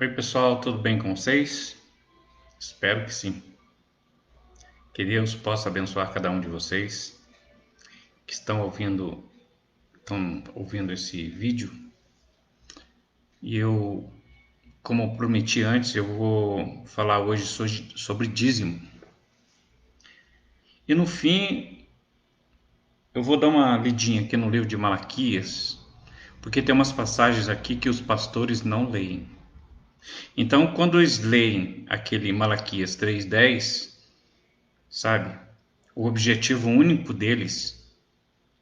Oi, pessoal, tudo bem com vocês? Espero que sim. Que Deus possa abençoar cada um de vocês que estão ouvindo esse vídeo. E eu, como prometi antes, eu vou falar hoje sobre dízimo. E no fim, eu vou dar uma lidinha aqui no livro de Malaquias, porque tem umas passagens aqui que os pastores não leem. Então, quando eles leem aquele Malaquias 3:10, sabe? O objetivo único deles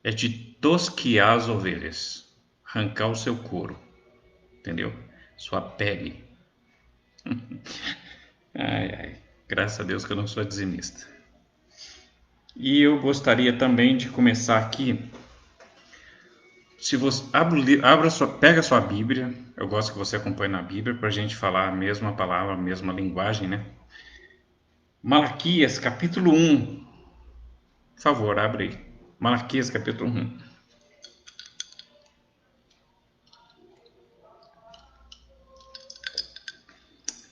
é de tosquiar as ovelhas, arrancar o seu couro, entendeu? Sua pele. Ai, ai, graças a Deus que eu não sou dizimista. E eu gostaria também de começar aqui. Se você pega a sua Bíblia, eu gosto que você acompanhe na Bíblia para a gente falar a mesma palavra, a mesma linguagem, né? Malaquias capítulo 1. Por favor, abre aí. Malaquias capítulo 1.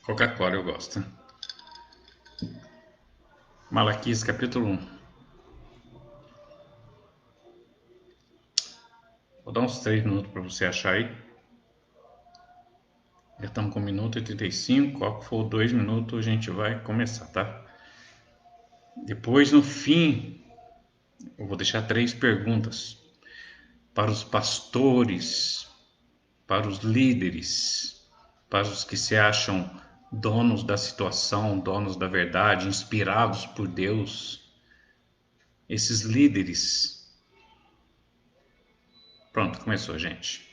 Coca-Cola eu gosto. Malaquias capítulo 1. Vou dar uns 3 minutos para você achar aí. Já estamos com 1 minuto e 35. Qual que for 2 minutos, a gente vai começar, tá? Depois, no fim, eu vou deixar 3 perguntas para os pastores, para os líderes, para os que se acham donos da situação, donos da verdade, inspirados por Deus. Esses líderes. Pronto, começou, gente.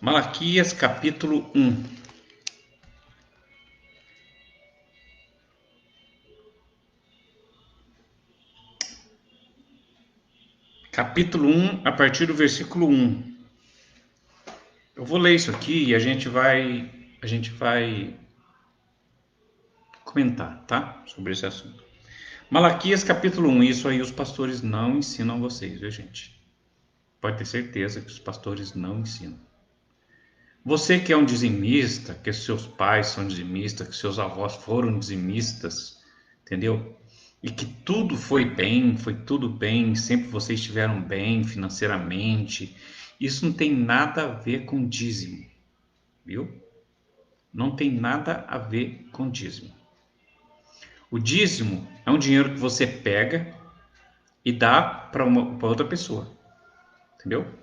Malaquias capítulo 1. Capítulo 1, a partir do versículo 1. Eu vou ler isso aqui e a gente vai comentar, tá? Sobre esse assunto. Malaquias capítulo 1, isso aí os pastores não ensinam vocês, viu, gente? Pode ter certeza que os pastores não ensinam. Você que é um dizimista, que seus pais são dizimistas, que seus avós foram dizimistas, entendeu? E que tudo foi tudo bem, sempre vocês estiveram bem financeiramente. Isso não tem nada a ver com dízimo, viu? Não tem nada a ver com dízimo. O dízimo é um dinheiro que você pega e dá para outra pessoa, entendeu?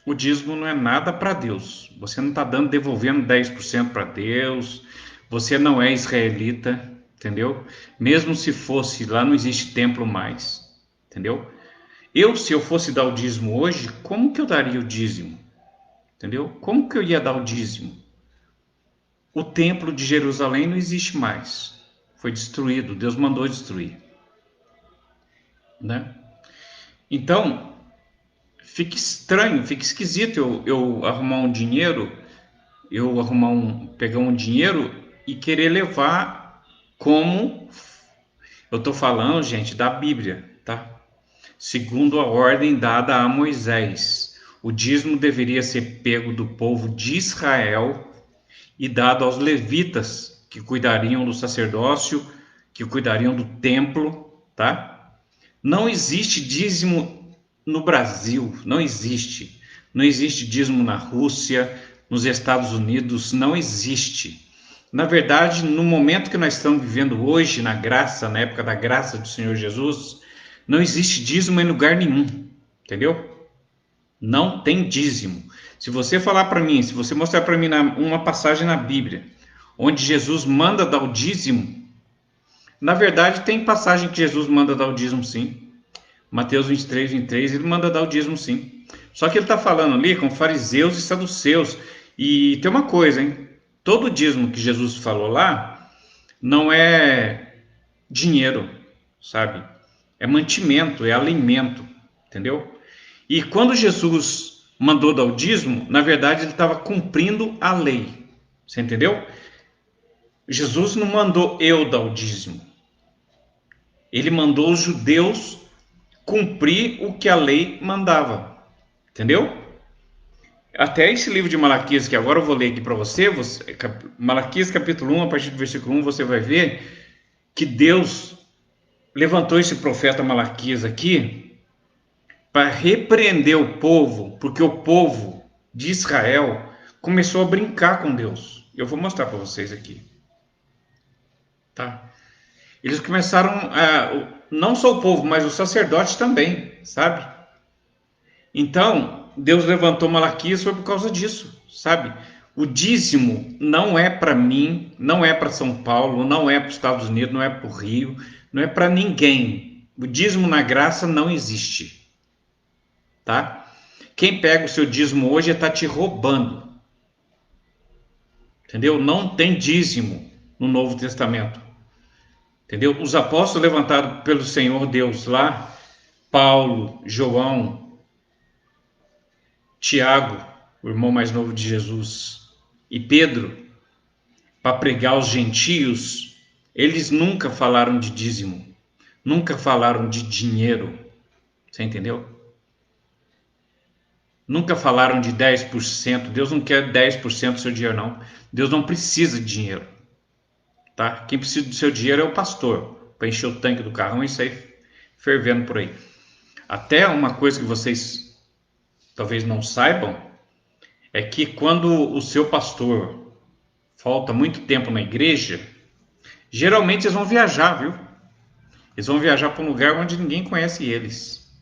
O dízimo não é nada para Deus. Você não está devolvendo 10% para Deus. Você não é israelita, entendeu? Mesmo se fosse, lá não existe templo mais, entendeu? Se eu fosse dar o dízimo hoje, como que eu daria o dízimo? Entendeu? Como que eu ia dar o dízimo? O templo de Jerusalém não existe mais. Foi destruído, Deus mandou destruir, né? Então, fica estranho, fica esquisito eu arrumar um dinheiro, pegar um dinheiro e querer levar como eu estou falando, gente, da Bíblia, tá? Segundo a ordem dada a Moisés. O dízimo deveria ser pego do povo de Israel e dado aos levitas, que cuidariam do sacerdócio, que cuidariam do templo, tá? Não existe dízimo no Brasil, não existe. Não existe dízimo na Rússia, nos Estados Unidos, não existe. Na verdade, no momento que nós estamos vivendo hoje, na graça, na época da graça do Senhor Jesus, não existe dízimo em lugar nenhum, entendeu? Não tem dízimo. Se você falar para mim, se você mostrar para mim uma passagem na Bíblia, onde Jesus manda dar o dízimo, na verdade tem passagem que Jesus manda dar o dízimo sim. Mateus 23, ele manda dar o dízimo sim. Só que ele está falando ali com fariseus e saduceus. E tem uma coisa, hein? Todo dízimo que Jesus falou lá não é dinheiro, sabe? É mantimento, é alimento, entendeu? E quando Jesus mandou dar o dízimo, na verdade ele estava cumprindo a lei. Você entendeu? Jesus não mandou eu dar o dízimo. Ele mandou os judeus cumprir o que a lei mandava. Entendeu? Até esse livro de Malaquias, que agora eu vou ler aqui para Malaquias capítulo 1, a partir do versículo 1, você vai ver que Deus levantou esse profeta Malaquias aqui para repreender o povo, porque o povo de Israel começou a brincar com Deus. Eu vou mostrar para vocês aqui. Tá? Eles começaram não só o povo, mas os sacerdotes também, sabe? Então, Deus levantou Malaquias foi por causa disso, sabe? O dízimo não é para mim, não é para São Paulo, não é para os Estados Unidos, não é para o Rio, não é para ninguém. O dízimo na graça não existe, tá? Quem pega o seu dízimo hoje está te roubando, entendeu? Não tem dízimo no Novo Testamento, entendeu? Os apóstolos levantados pelo Senhor Deus lá, Paulo, João, Tiago, o irmão mais novo de Jesus, e Pedro, para pregar aos gentios, eles nunca falaram de dízimo, nunca falaram de dinheiro, você entendeu? Nunca falaram de 10%, Deus não quer 10% do seu dinheiro não, Deus não precisa de dinheiro, tá? Quem precisa do seu dinheiro é o pastor, para encher o tanque do carrão e sair fervendo por aí. Até uma coisa que vocês talvez não saibam, é que quando o seu pastor falta muito tempo na igreja, geralmente eles vão viajar, viu? Eles vão viajar para um lugar onde ninguém conhece eles.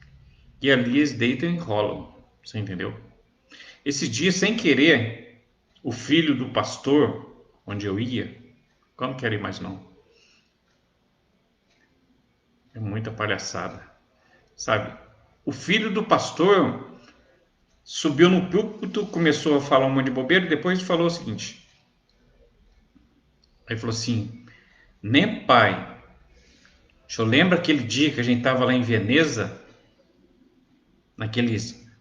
E ali eles deitam e enrolam, você entendeu? Esse dia, sem querer, o filho do pastor, onde eu ia, eu não quero ir mais não. É muita palhaçada, sabe? O filho do pastor subiu no púlpito, começou a falar um monte de bobeira e depois falou o seguinte. Aí falou assim, nem pai, o senhor lembra aquele dia que a gente estava lá em Veneza,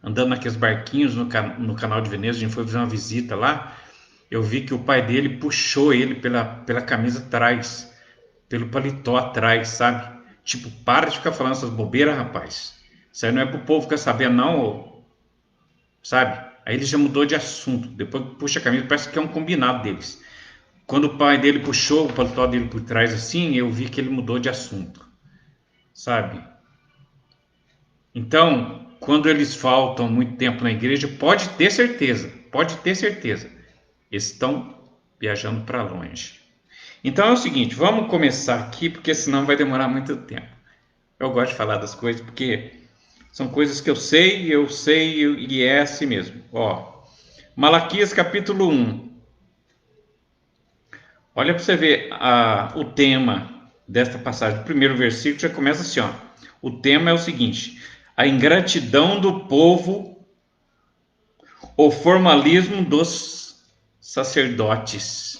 andando naqueles barquinhos no canal de Veneza, a gente foi fazer uma visita lá, eu vi que o pai dele puxou ele pela camisa atrás, pelo paletó atrás, sabe? Tipo, para de ficar falando essas bobeiras, rapaz. Isso aí não é pro povo ficar sabendo não, sabe? Aí ele já mudou de assunto, depois puxa a camisa, parece que é um combinado deles. Quando o pai dele puxou o paletó dele por trás assim, eu vi que ele mudou de assunto, sabe? Então, quando eles faltam muito tempo na igreja, pode ter certeza, eles estão viajando para longe. Então é o seguinte, vamos começar aqui, porque senão vai demorar muito tempo. Eu gosto de falar das coisas, porque são coisas que eu sei e é assim mesmo. Ó, Malaquias capítulo 1. Olha para você ver o tema desta passagem. O primeiro versículo já começa assim, ó. O tema é o seguinte: a ingratidão do povo, o formalismo dos sacerdotes.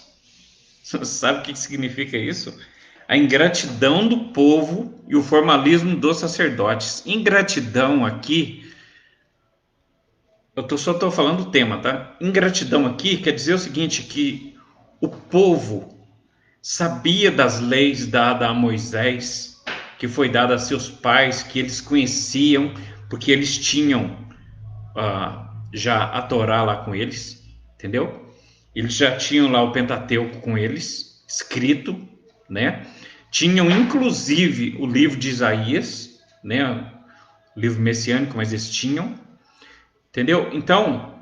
Sabe o que significa isso? A ingratidão do povo e o formalismo dos sacerdotes. Ingratidão aqui, só estou falando do tema, tá? Ingratidão aqui quer dizer o seguinte, que o povo sabia das leis dadas a Moisés, que foi dada a seus pais, que eles conheciam, porque eles tinham já a Torá lá com eles, entendeu? Eles já tinham lá o Pentateuco com eles, escrito, né? Tinham inclusive o livro de Isaías, né? O livro messiânico, mas eles tinham, entendeu? Então,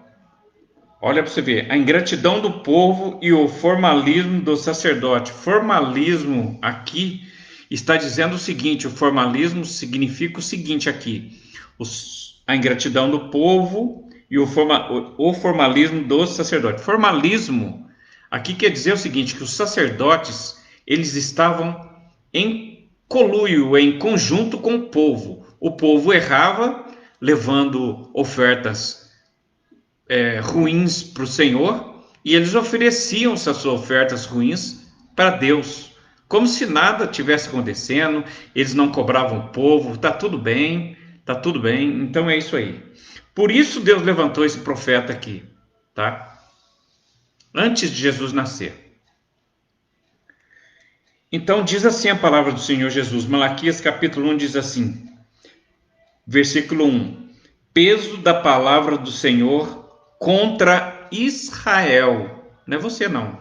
olha para você ver, a ingratidão do povo e o formalismo do sacerdote. Formalismo aqui está dizendo o seguinte, o formalismo significa o seguinte aqui, a ingratidão do povo e o formalismo do sacerdote. Formalismo aqui quer dizer o seguinte, que os sacerdotes, eles estavam em conluio, em conjunto com o povo. O povo errava, levando ofertas ruins para o Senhor, e eles ofereciam essas ofertas ruins para Deus, como se nada tivesse acontecendo, eles não cobravam o povo, tá tudo bem, então é isso aí. Por isso Deus levantou esse profeta aqui, tá? Antes de Jesus nascer. Então diz assim a palavra do Senhor Jesus, Malaquias capítulo 1 diz assim, versículo 1, peso da palavra do Senhor contra Israel. Não é você não,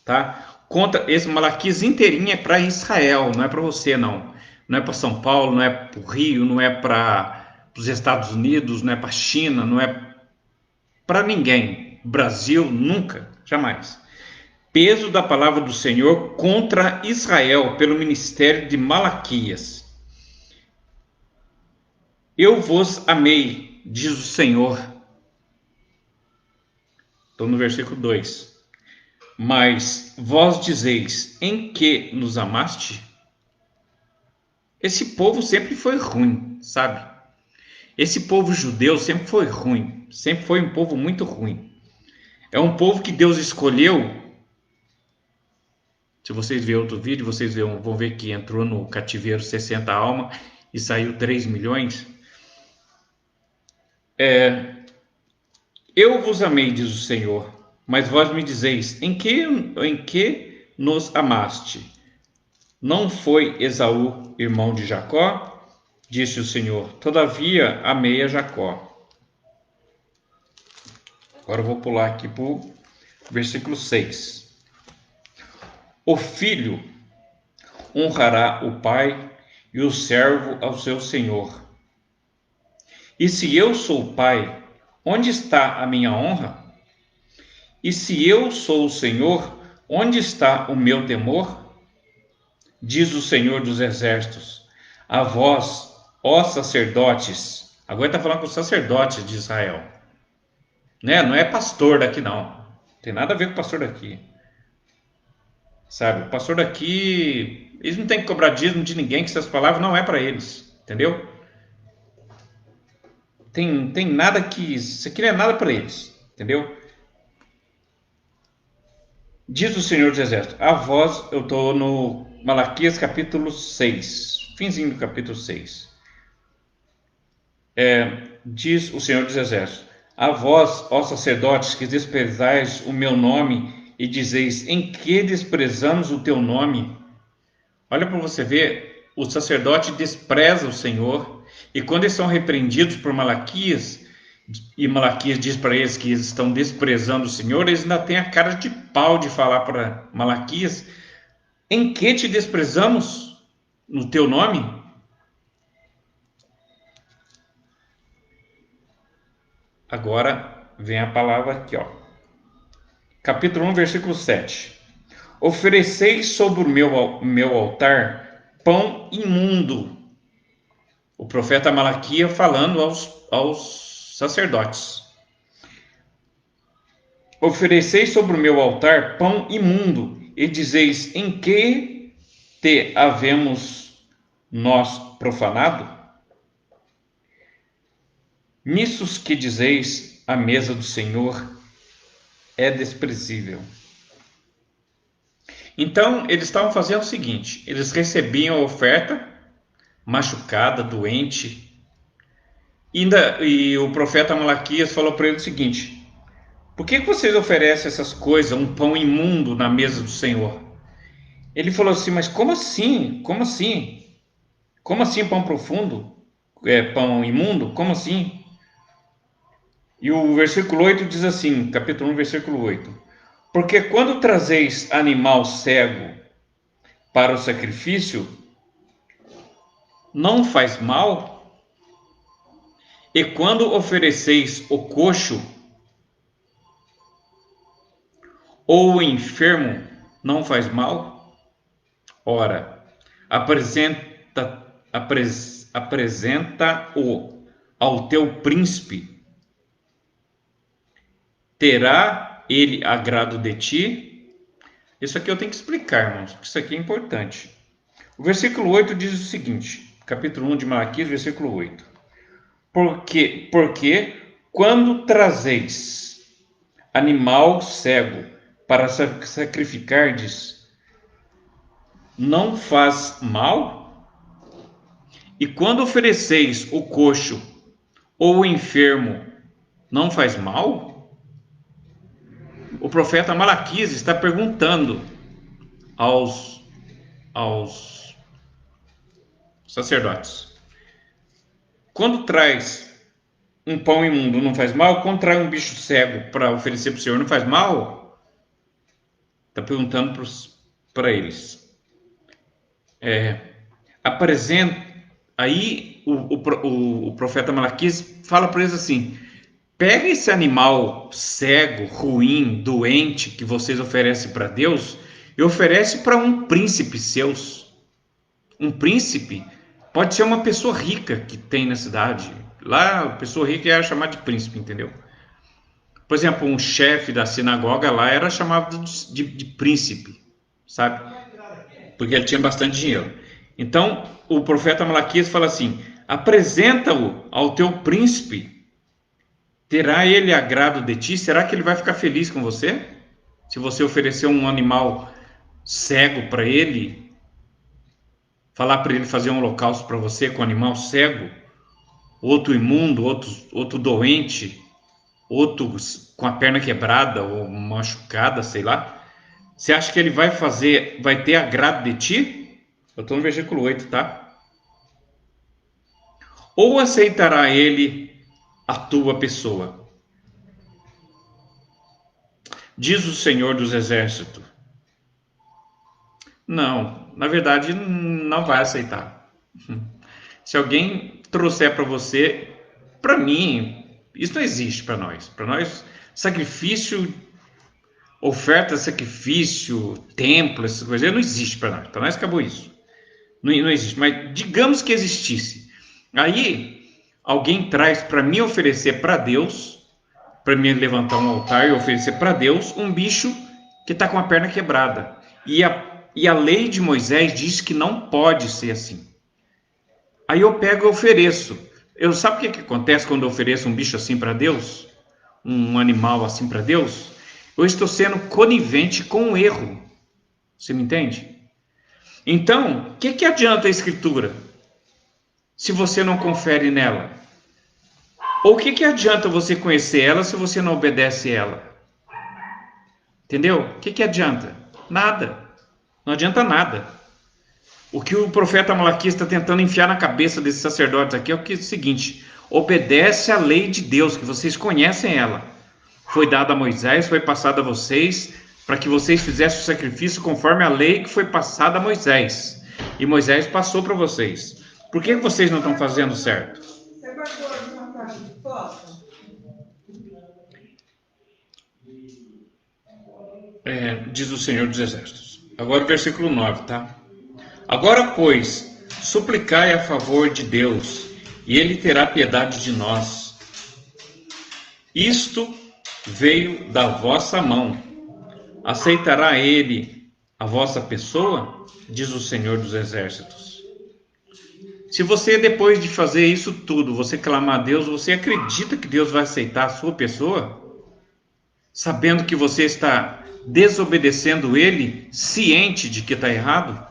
tá? Contra esse Malaquias inteirinho é para Israel, não é para você não. Não é para São Paulo, não é para o Rio, não é para os Estados Unidos, não é para a China, não é para ninguém. Brasil nunca, jamais. Peso da palavra do Senhor contra Israel pelo ministério de Malaquias. Eu vos amei, diz o Senhor. Estou no versículo 2. Mas vós dizeis, em que nos amaste? Esse povo sempre foi ruim, sabe? Esse povo judeu sempre foi ruim. Sempre foi um povo muito ruim. É um povo que Deus escolheu. Se vocês verem outro vídeo, vocês vão ver que entrou no cativeiro 60 almas e saiu 3 milhões. Eu vos amei, diz o Senhor, mas vós me dizeis, em que nos amaste? Não foi Esaú, irmão de Jacó? Disse o Senhor, todavia amei a Jacó. Agora eu vou pular aqui para o versículo 6. O filho honrará o pai e o servo ao seu senhor. E se eu sou pai, onde está a minha honra? E se eu sou o Senhor, onde está o meu temor? Diz o Senhor dos Exércitos, a vós, ó sacerdotes. Agora está falando com os sacerdotes de Israel. Né? Não é pastor daqui não. Tem nada a ver com o pastor daqui. Sabe, o pastor daqui, eles não têm que cobrar dízimo de ninguém, que essas palavras não é para eles. Entendeu? Tem nada que... Isso aqui não é nada para eles. Entendeu? Diz o Senhor dos Exércitos, a vós, eu estou no Malaquias capítulo 6, finzinho do capítulo 6. Diz o Senhor dos Exércitos, a vós, ó sacerdotes, que desprezais o meu nome e dizeis, em que desprezamos o teu nome? Olha para você ver, o sacerdote despreza o Senhor, e quando eles são repreendidos por Malaquias, e Malaquias diz para eles que eles estão desprezando o Senhor, eles ainda têm a cara de pau de falar para Malaquias, em que te desprezamos no teu nome? Agora vem a palavra aqui, ó. Capítulo 1, versículo 7. Ofereceis sobre o meu altar pão imundo. O profeta Malaquias falando aos sacerdotes. Ofereceis sobre o meu altar pão imundo, e dizeis, em que te havemos nós profanado? Nisso que dizeis, a mesa do Senhor é desprezível. Então, eles estavam fazendo o seguinte, eles recebiam a oferta, machucada, doente, e o profeta Malaquias falou para ele o seguinte, por que vocês oferecem essas coisas, um pão imundo na mesa do Senhor? Ele falou assim, mas como assim? Como assim? Como assim pão profundo? Pão imundo? Como assim? E o versículo 8 diz assim, capítulo 1, versículo 8. Porque quando trazeis animal cego para o sacrifício, não faz mal? E quando ofereceis o coxo ou o enfermo, não faz mal? Ora, apresenta-o ao teu príncipe. Terá ele agrado de ti? Isso aqui eu tenho que explicar, irmãos, porque isso aqui é importante. O versículo 8 diz o seguinte, capítulo 1 de Malaquias, versículo 8. Porque quando trazeis animal cego para sacrificardes, não faz mal? E quando ofereceis o coxo ou o enfermo, não faz mal? O profeta Malaquias está perguntando aos sacerdotes. Quando traz um pão imundo não faz mal? Contrai um bicho cego para oferecer para o Senhor não faz mal? Está perguntando para eles. Apresenta. Aí o profeta Malaquias fala para eles assim: pega esse animal cego, ruim, doente que vocês oferecem para Deus e oferece para um príncipe seus. Um príncipe pode ser uma pessoa rica que tem na cidade. Lá, a pessoa rica era chamada de príncipe, entendeu? Por exemplo, um chefe da sinagoga lá era chamado de príncipe, sabe? Porque ele tinha bastante dinheiro. Então, o profeta Malaquias fala assim: apresenta-o ao teu príncipe, terá ele agrado de ti? Será que ele vai ficar feliz com você? Se você oferecer um animal cego para ele, falar para ele fazer um holocausto para você com um animal cego, outro imundo, outro doente, outro com a perna quebrada ou machucada, sei lá, você acha que ele vai ter agrado de ti? Eu estou no versículo 8, tá? Ou aceitará ele a tua pessoa? Diz o Senhor dos Exércitos. Não, na verdade não vai aceitar. Se alguém trouxer para você, para mim, isso não existe para nós. Para nós, sacrifício, oferta, sacrifício, templo, essas coisas, não existe para nós. Para nós acabou isso. Não existe. Mas digamos que existisse. Aí, alguém traz para mim oferecer para Deus, para mim levantar um altar e oferecer para Deus um bicho que está com a perna quebrada. E a lei de Moisés diz que não pode ser assim. Aí eu pego e ofereço. Sabe o que acontece quando eu ofereço um bicho assim para Deus? Um animal assim para Deus? Eu estou sendo conivente com o erro. Você me entende? Então, o que adianta a escritura se você não confere nela? Ou o que adianta você conhecer ela se você não obedece ela? Entendeu? O que adianta? Nada. Não adianta nada. O que o profeta Malaquias está tentando enfiar na cabeça desses sacerdotes aqui é o seguinte: obedece à lei de Deus, que vocês conhecem ela. Foi dada a Moisés, foi passada a vocês, para que vocês fizessem o sacrifício conforme a lei que foi passada a Moisés. E Moisés passou para vocês. Por que vocês não estão fazendo certo? Você guardou uma caixa de foto? Diz o Senhor dos Exércitos. Agora o versículo 9, tá? Agora, pois, suplicai a favor de Deus, e ele terá piedade de nós. Isto veio da vossa mão. Aceitará ele a vossa pessoa? Diz o Senhor dos Exércitos. Se você, depois de fazer isso tudo, você clamar a Deus, você acredita que Deus vai aceitar a sua pessoa? Sabendo que você está desobedecendo ele, ciente de que está errado?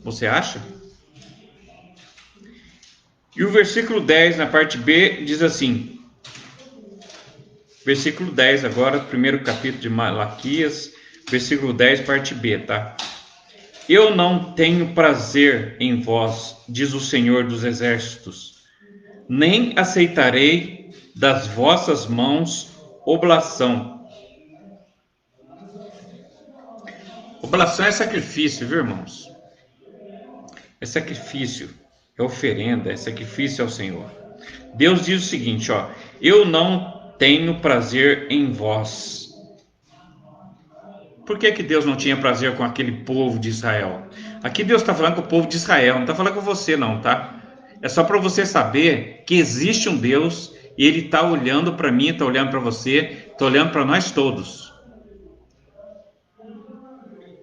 Você acha? E o versículo 10, na parte B, diz assim, versículo 10 agora, primeiro capítulo de Malaquias, versículo 10, parte B, tá? Eu não tenho prazer em vós, diz o Senhor dos Exércitos, nem aceitarei das vossas mãos oblação. Oblação é sacrifício, viu, irmãos? É sacrifício, é oferenda, é sacrifício ao Senhor. Deus diz o seguinte, ó: eu não tenho prazer em vós. Por que Deus não tinha prazer com aquele povo de Israel? Aqui Deus está falando com o povo de Israel, não está falando com você não, tá? É só para você saber que existe um Deus e Ele está olhando para mim, está olhando para você, está olhando para nós todos.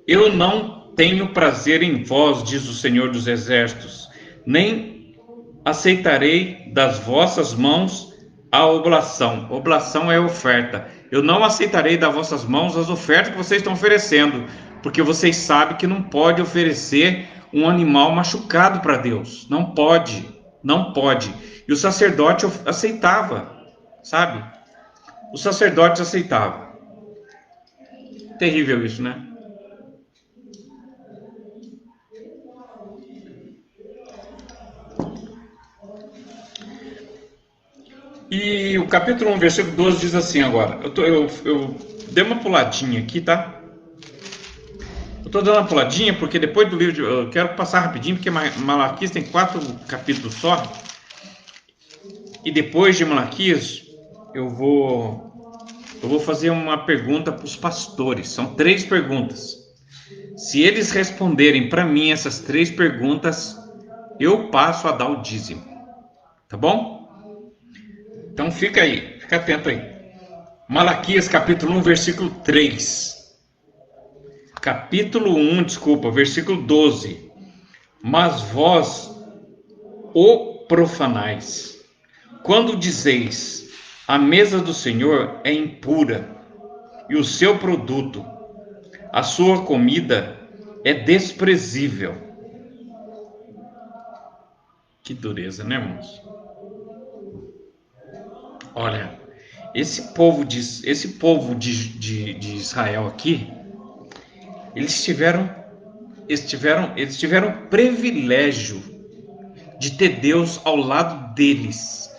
Eu não tenho prazer em vós, diz o Senhor dos Exércitos, nem aceitarei das vossas mãos a oblação. Oblação é oferta. Eu não aceitarei das vossas mãos as ofertas que vocês estão oferecendo, porque vocês sabem que não pode oferecer um animal machucado para Deus. Não pode, não pode. E o sacerdote aceitava, sabe? O sacerdote aceitava. Terrível isso, né? E o capítulo 1, versículo 12 diz assim agora. Eu dei uma puladinha aqui, tá? Eu estou dando uma puladinha porque depois do livro, eu quero passar rapidinho, porque Malaquias tem 4 capítulos só. E depois de Malaquias, eu vou fazer uma pergunta para os pastores. São 3 perguntas. Se eles responderem para mim essas 3 perguntas, eu passo a dar o dízimo. Tá bom? Então fica aí, fica atento aí. Malaquias capítulo 1, versículo 3. Capítulo 1, versículo 12. Mas vós o profanais, quando dizeis, a mesa do Senhor é impura, e o seu produto, a sua comida, é desprezível. Que dureza, né, irmãos? Olha, esse povo de Israel aqui, eles tiveram o privilégio de ter Deus ao lado deles,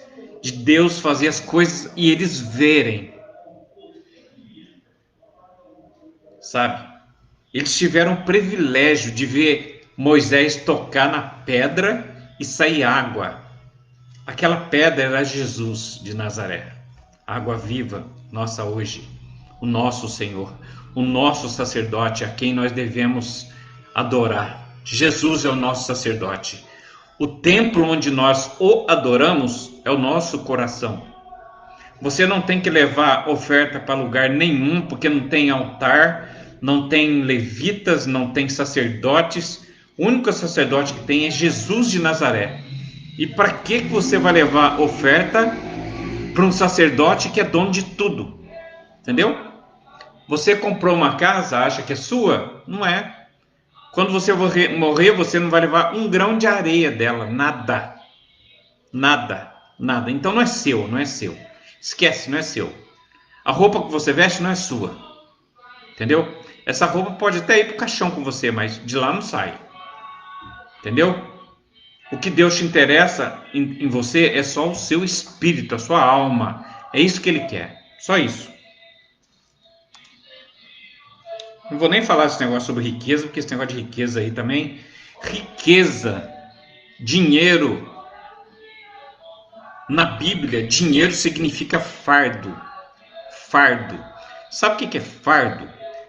de Deus fazer as coisas e eles verem, sabe? Eles tiveram o privilégio de ver Moisés tocar na pedra e sair água. Aquela pedra era Jesus de Nazaré, água viva, nossa hoje, o nosso Senhor, o nosso sacerdote, a quem nós devemos adorar. Jesus é o nosso sacerdote. O templo onde nós o adoramos é o nosso coração. Você não tem que levar oferta para lugar nenhum, porque não tem altar, não tem levitas, não tem sacerdotes. O único sacerdote que tem é Jesus de Nazaré. E para que você vai levar oferta para um sacerdote que é dono de tudo? Entendeu? Você comprou uma casa, acha que é sua? Não é. Quando você morrer, você não vai levar um grão de areia dela, nada. Nada, nada. Então não é seu, não é seu. Esquece, não é seu. A roupa que você veste não é sua. Entendeu? Essa roupa pode até ir para o caixão com você, mas de lá não sai. Entendeu? O que Deus te interessa em você é só o seu espírito, a sua alma. É isso que Ele quer. Só isso. Não vou nem falar esse negócio sobre riqueza, porque esse negócio de riqueza aí também... Riqueza, dinheiro. Na Bíblia, dinheiro significa fardo. Fardo. Sabe o que é fardo?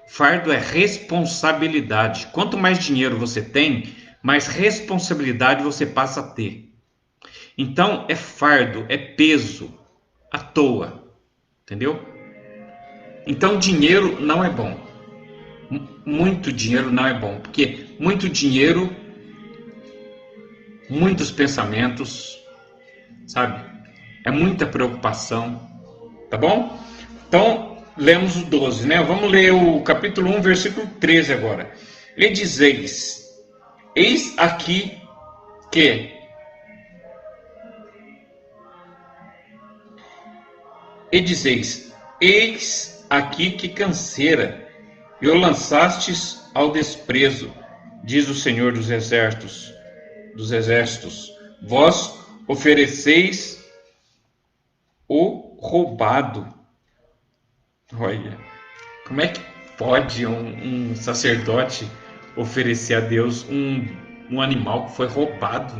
Fardo é responsabilidade. Quanto mais dinheiro você tem, mais responsabilidade você passa a ter. Então, é fardo, é peso, à toa. Entendeu? Então, dinheiro não é bom. Muito dinheiro não é bom, porque muito dinheiro, muitos pensamentos, sabe? É muita preocupação, tá bom? Então, lemos o 12, né? Vamos ler o capítulo 1, versículo 13 agora. E dizeis, eis aqui que... E dizeis, eis aqui que canseira, e o lançastes ao desprezo, diz o Senhor dos exércitos. Vós ofereceis o roubado. Olha, como é que pode um sacerdote oferecer a Deus um animal que foi roubado?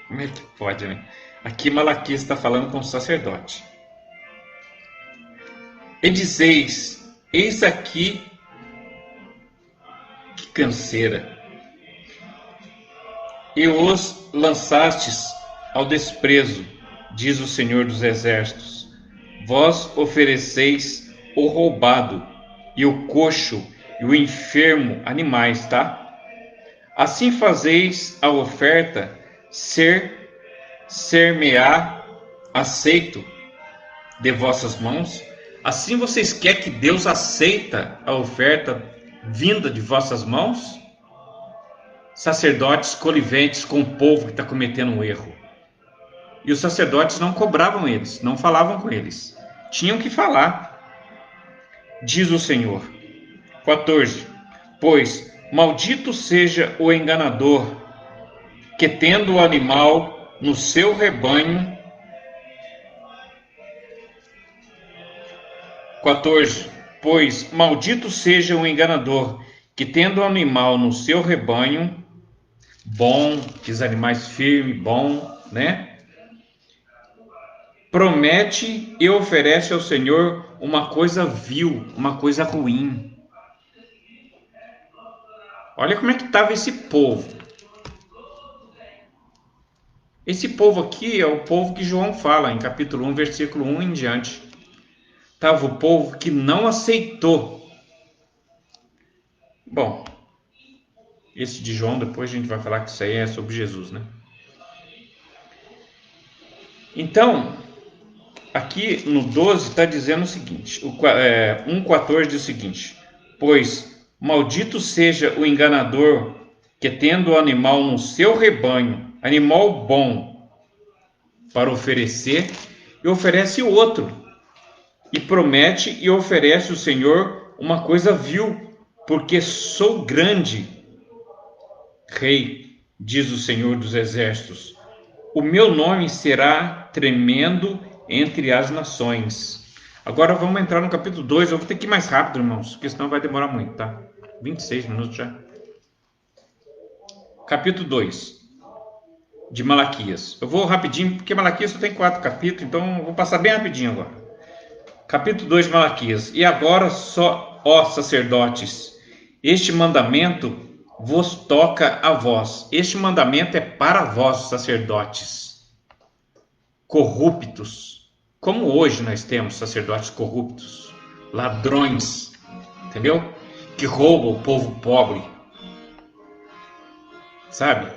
Como é que pode, né? Aqui Malaquias está falando com o sacerdote. E dizeis, eis aqui que canseira, e os lançastes ao desprezo, diz o Senhor dos exércitos. Vós ofereceis o roubado, e o coxo, e o enfermo, animais, tá? Assim fazeis a oferta ser-me-á aceito de vossas mãos. Assim vocês querem que Deus aceita a oferta vinda de vossas mãos? Sacerdotes coniventes com o povo que está cometendo um erro. E os sacerdotes não cobravam eles, não falavam com eles. Tinham que falar. Diz o Senhor. 14. Pois maldito seja o enganador, que tendo o animal no seu rebanho, 14. Pois maldito seja o enganador, que tendo um animal no seu rebanho, bom, aqueles animais firmes, bom, né? Promete e oferece ao Senhor uma coisa vil, uma coisa ruim. Olha como é que estava esse povo. Esse povo aqui é o povo que João fala em capítulo 1, versículo 1 em diante. Estava o povo que não aceitou. Bom, esse de João, depois a gente vai falar que isso aí é sobre Jesus, né? Então, aqui no 12 está dizendo o seguinte, 1,14 diz o seguinte: pois maldito seja o enganador que tendo o animal no seu rebanho, animal bom, para oferecer, e oferece outro, e promete e oferece o Senhor uma coisa vil, porque sou grande, rei, diz o Senhor dos exércitos. O meu nome será tremendo entre as nações. Agora vamos entrar no capítulo 2. Eu vou ter que ir mais rápido, irmãos, porque senão vai demorar muito, tá? 26 minutos já. Capítulo 2 de Malaquias. Eu vou rapidinho, porque Malaquias só tem 4 capítulos, então eu vou passar bem rapidinho agora. Capítulo 2 de Malaquias. E agora, só, ó sacerdotes, este mandamento vos toca a vós. Este mandamento é para vós, sacerdotes corruptos. Como hoje nós temos sacerdotes corruptos, ladrões, entendeu? Que roubam o povo pobre. Sabe?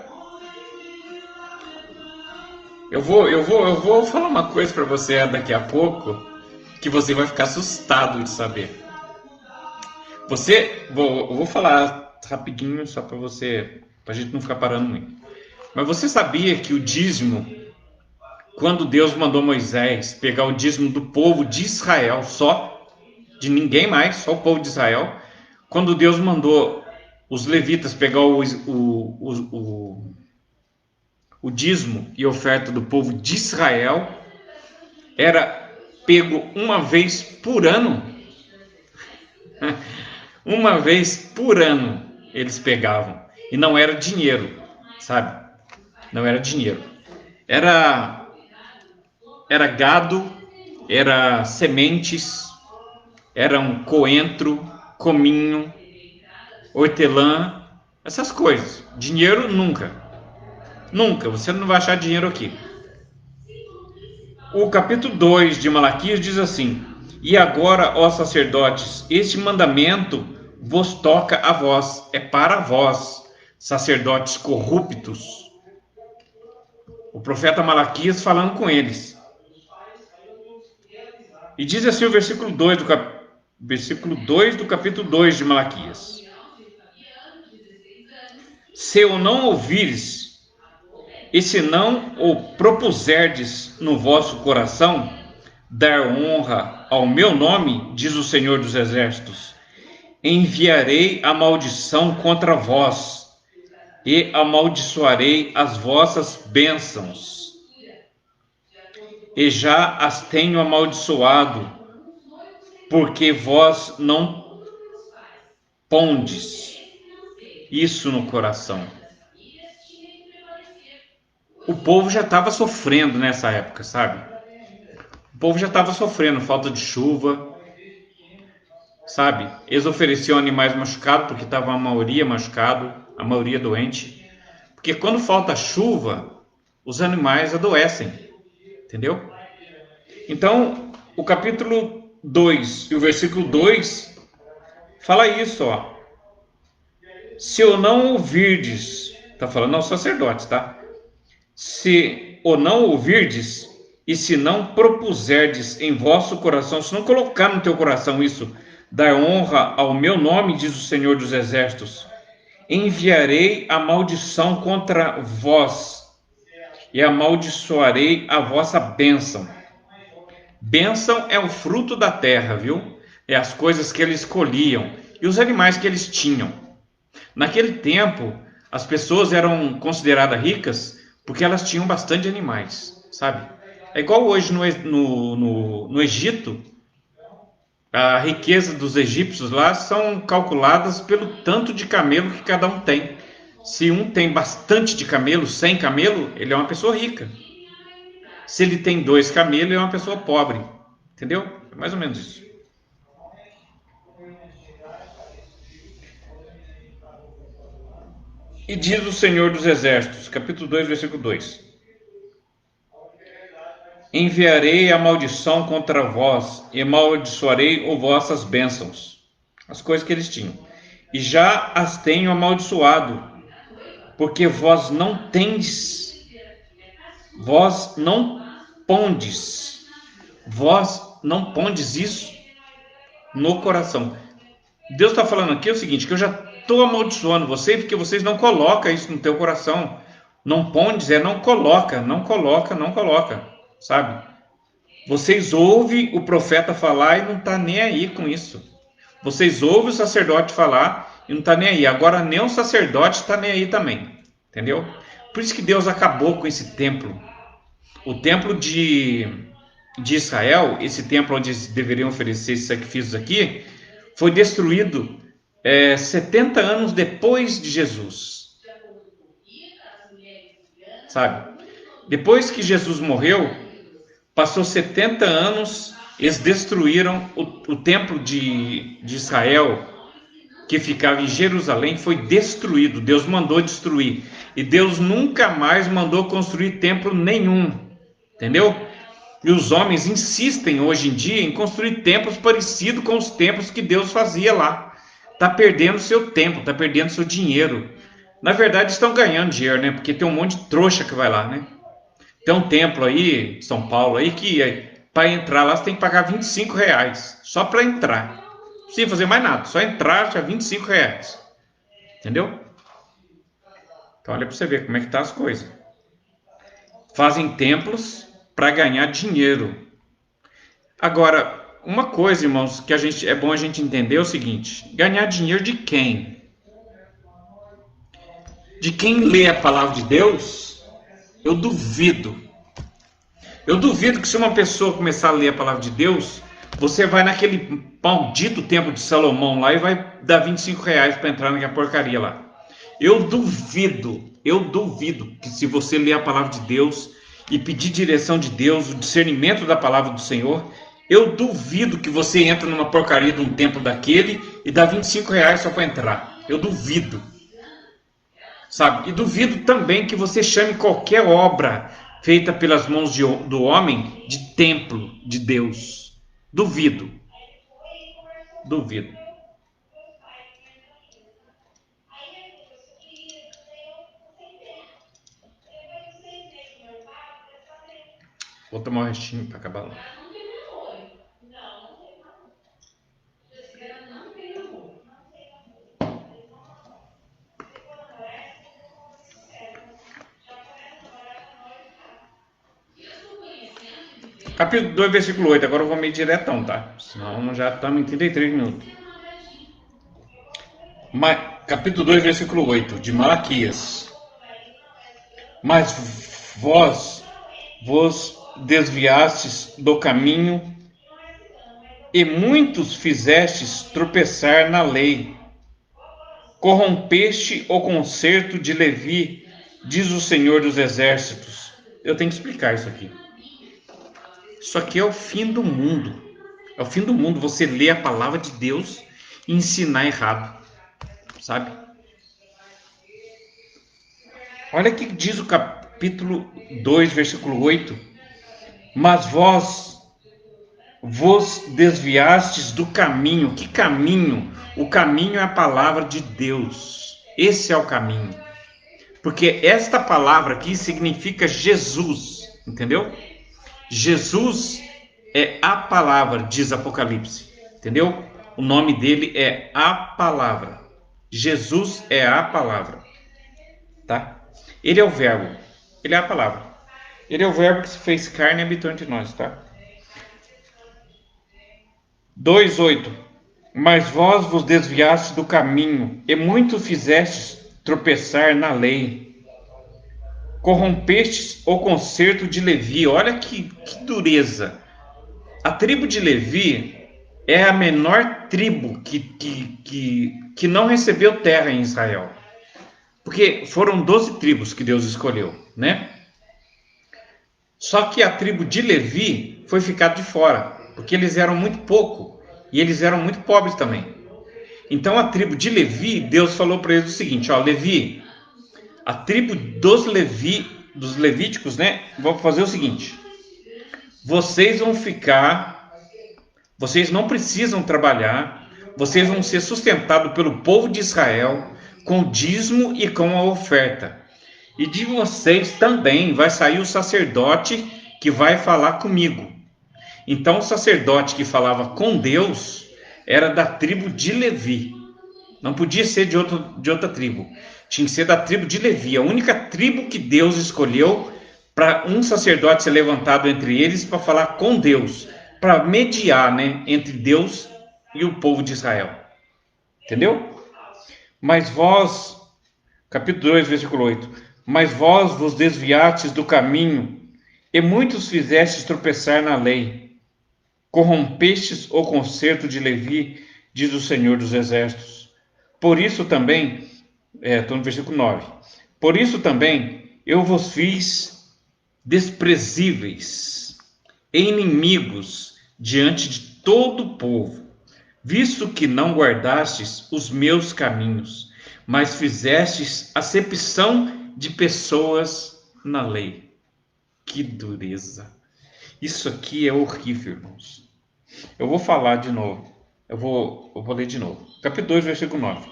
Eu vou falar uma coisa para você daqui a pouco que você vai ficar assustado de saber. Eu vou falar rapidinho só para você, para a gente não ficar parando muito. Mas você sabia que o dízimo, quando Deus mandou Moisés pegar o dízimo do povo de Israel, só, de ninguém mais, só o povo de Israel, quando Deus mandou os levitas pegar o dízimo e oferta do povo de Israel, era pego uma vez por ano. Uma vez por ano eles pegavam. E não era dinheiro, sabe? Não era dinheiro. Era gado, era sementes, era um coentro, cominho, hortelã, essas coisas. Dinheiro nunca. Nunca, você não vai achar dinheiro aqui. O capítulo 2 de Malaquias diz assim: e agora, ó sacerdotes, este mandamento vos toca a vós, é para vós, sacerdotes corruptos. O profeta Malaquias falando com eles. E diz assim o versículo 2 do capítulo 2 de Malaquias: se eu não ouvires, e se não o propuserdes no vosso coração, dar honra ao meu nome, diz o Senhor dos Exércitos, enviarei a maldição contra vós, e amaldiçoarei as vossas bênçãos, e já as tenho amaldiçoado, porque vós não pondes isso no coração. O povo já estava sofrendo nessa época, sabe? O povo já estava sofrendo falta de chuva, sabe? Eles ofereciam animais machucados porque estava a maioria machucado, a maioria doente. Porque quando falta chuva, os animais adoecem, entendeu? Então, o capítulo 2 e o versículo 2 fala isso, ó. Se eu não ouvirdes, tá falando aos sacerdotes, tá? Se o não ouvirdes, e se não propuserdes em vosso coração, se não colocar no teu coração isso, dar honra ao meu nome, diz o Senhor dos Exércitos, enviarei a maldição contra vós, e amaldiçoarei a vossa bênção. Bênção é o fruto da terra, viu? É as coisas que eles colhiam, e os animais que eles tinham. Naquele tempo, as pessoas eram consideradas ricas porque elas tinham bastante animais, sabe? É igual hoje no Egito, A riqueza dos egípcios lá são calculadas pelo tanto de camelo que cada um tem. Se um tem bastante de camelo, 100 camelo, ele é uma pessoa rica. Se ele tem 2 camelos, ele é uma pessoa pobre. Entendeu? É mais ou menos isso. E diz o Senhor dos Exércitos, capítulo 2, versículo 2: Enviarei a maldição contra vós, e amaldiçoarei as vossas bênçãos, as coisas que eles tinham, e já as tenho amaldiçoado, porque vós não tendes, vós não pondes isso no coração. Deus está falando aqui o seguinte, que eu já estou amaldiçoando vocês, porque vocês não colocam isso no teu coração. Não pondes, não coloca, sabe? Vocês ouvem o profeta falar e não está nem aí com isso. Vocês ouvem o sacerdote falar e não está nem aí. Agora nem o sacerdote está nem aí também, entendeu? Por isso que Deus acabou com esse templo. O templo de Israel, esse templo onde eles deveriam oferecer esses sacrifícios aqui, foi destruído 70 anos depois de Jesus. Sabe? Depois que Jesus morreu, passou 70 anos, eles destruíram o templo de Israel, que ficava em Jerusalém, foi destruído. Deus mandou destruir. E Deus nunca mais mandou construir templo nenhum. Entendeu? E os homens insistem hoje em dia em construir templos parecidos com os templos que Deus fazia lá. Está perdendo seu tempo, está perdendo seu dinheiro. Na verdade estão ganhando dinheiro, né? Porque tem um monte de trouxa que vai lá, né? Tem um templo aí, São Paulo, aí que para entrar lá você tem que pagar R$25. Só para entrar. Não precisa fazer mais nada, só entrar já R$25. Entendeu? Então olha para você ver como é que tá as coisas. Fazem templos para ganhar dinheiro. Agora, uma coisa, irmãos, que é bom a gente entender é o seguinte: ganhar dinheiro de quem? De quem lê a palavra de Deus? Eu duvido. Eu duvido que se uma pessoa começar a ler a palavra de Deus, você vai naquele maldito templo de Salomão lá e vai dar R$25 para entrar naquela porcaria lá. Eu duvido que se você ler a palavra de Deus e pedir direção de Deus, o discernimento da palavra do Senhor, eu duvido que você entre numa porcaria de um templo daquele e dá R$25 só para entrar. Eu duvido. Sabe? E duvido também que você chame qualquer obra feita pelas mãos do homem de templo de Deus. Duvido. Vou tomar um restinho para acabar lá. Capítulo 2, versículo 8. Agora eu vou meio diretão, tá? Senão já estamos em 33 minutos. Capítulo 2, versículo 8, de Malaquias. Mas vós desviastes do caminho, e muitos fizestes tropeçar na lei. Corrompeste o concerto de Levi, diz o Senhor dos Exércitos. Eu tenho que explicar isso aqui. Isso aqui é o fim do mundo. É o fim do mundo você ler a palavra de Deus e ensinar errado. Sabe? Olha o que diz o capítulo 2, versículo 8. Mas vós desviastes do caminho. Que caminho? O caminho é a palavra de Deus. Esse é o caminho. Porque esta palavra aqui significa Jesus. Entendeu? Jesus é a palavra, diz Apocalipse. Entendeu? O nome dele é a palavra. Jesus é a palavra. Tá? Ele é o verbo. Ele é a palavra. Ele é o verbo que se fez carne e habitou entre nós, tá? 2:8. Mas vós desviastes do caminho, e muito fizestes tropeçar na lei. Corrompestes o concerto de Levi. Olha que dureza. A tribo de Levi é a menor tribo que não recebeu terra em Israel. Porque foram 12 tribos que Deus escolheu, né? Só que a tribo de Levi foi ficada de fora, porque eles eram muito pouco e eles eram muito pobres também. Então a tribo de Levi, Deus falou para eles o seguinte: ó, Levi, a tribo dos levíticos, né? Vão fazer o seguinte: vocês vão ficar, vocês não precisam trabalhar, vocês vão ser sustentados pelo povo de Israel com o dízimo e com a oferta. E de vocês também vai sair o sacerdote que vai falar comigo. Então o sacerdote que falava com Deus era da tribo de Levi. Não podia ser de outra tribo. Tinha que ser da tribo de Levi. A única tribo que Deus escolheu para um sacerdote ser levantado entre eles para falar com Deus. Para mediar, né, entre Deus e o povo de Israel. Entendeu? Mas vós, capítulo 2, versículo 8. Mas vós vos desviastes do caminho e muitos fizestes tropeçar na lei. Corrompestes o concerto de Levi, diz o Senhor dos Exércitos. Por isso também, estou no versículo 9. Por isso também eu vos fiz desprezíveis e inimigos diante de todo o povo, visto que não guardastes os meus caminhos, mas fizestes acepção de pessoas na lei. Que dureza! Isso aqui é horrível, irmãos. Eu vou falar de novo. Eu vou ler de novo. Capítulo 2, versículo 9.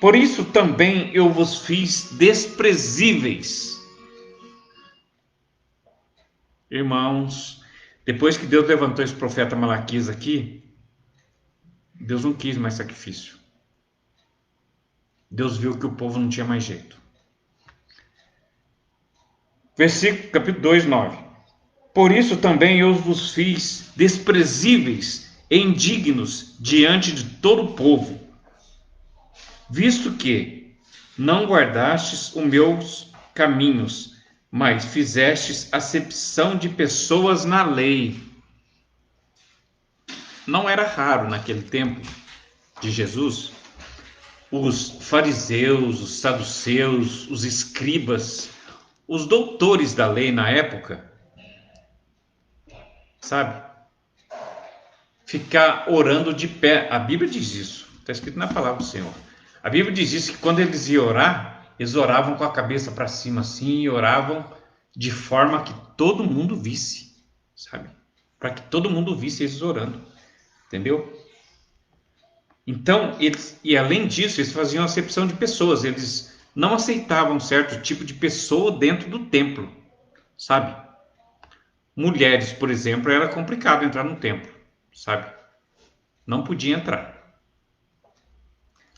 Por isso também eu vos fiz desprezíveis. Irmãos, depois que Deus levantou esse profeta Malaquias aqui, Deus não quis mais sacrifício. Deus viu que o povo não tinha mais jeito. Capítulo 2, 9. Por isso também eu vos fiz desprezíveis e indignos diante de todo o povo, visto que não guardastes os meus caminhos, mas fizestes acepção de pessoas na lei. Não era raro naquele tempo de Jesus os fariseus, os saduceus, os escribas, os doutores da lei na época, sabe, ficar orando de pé. A Bíblia diz isso, está escrito na palavra do Senhor. A Bíblia diz isso, que quando eles iam orar, eles oravam com a cabeça para cima assim, e oravam de forma que todo mundo visse, sabe? Para que todo mundo visse eles orando, entendeu? Então, e além disso, eles faziam acepção de pessoas, eles não aceitavam certo tipo de pessoa dentro do templo, sabe? Mulheres, por exemplo, era complicado entrar no templo, sabe? Não podia entrar.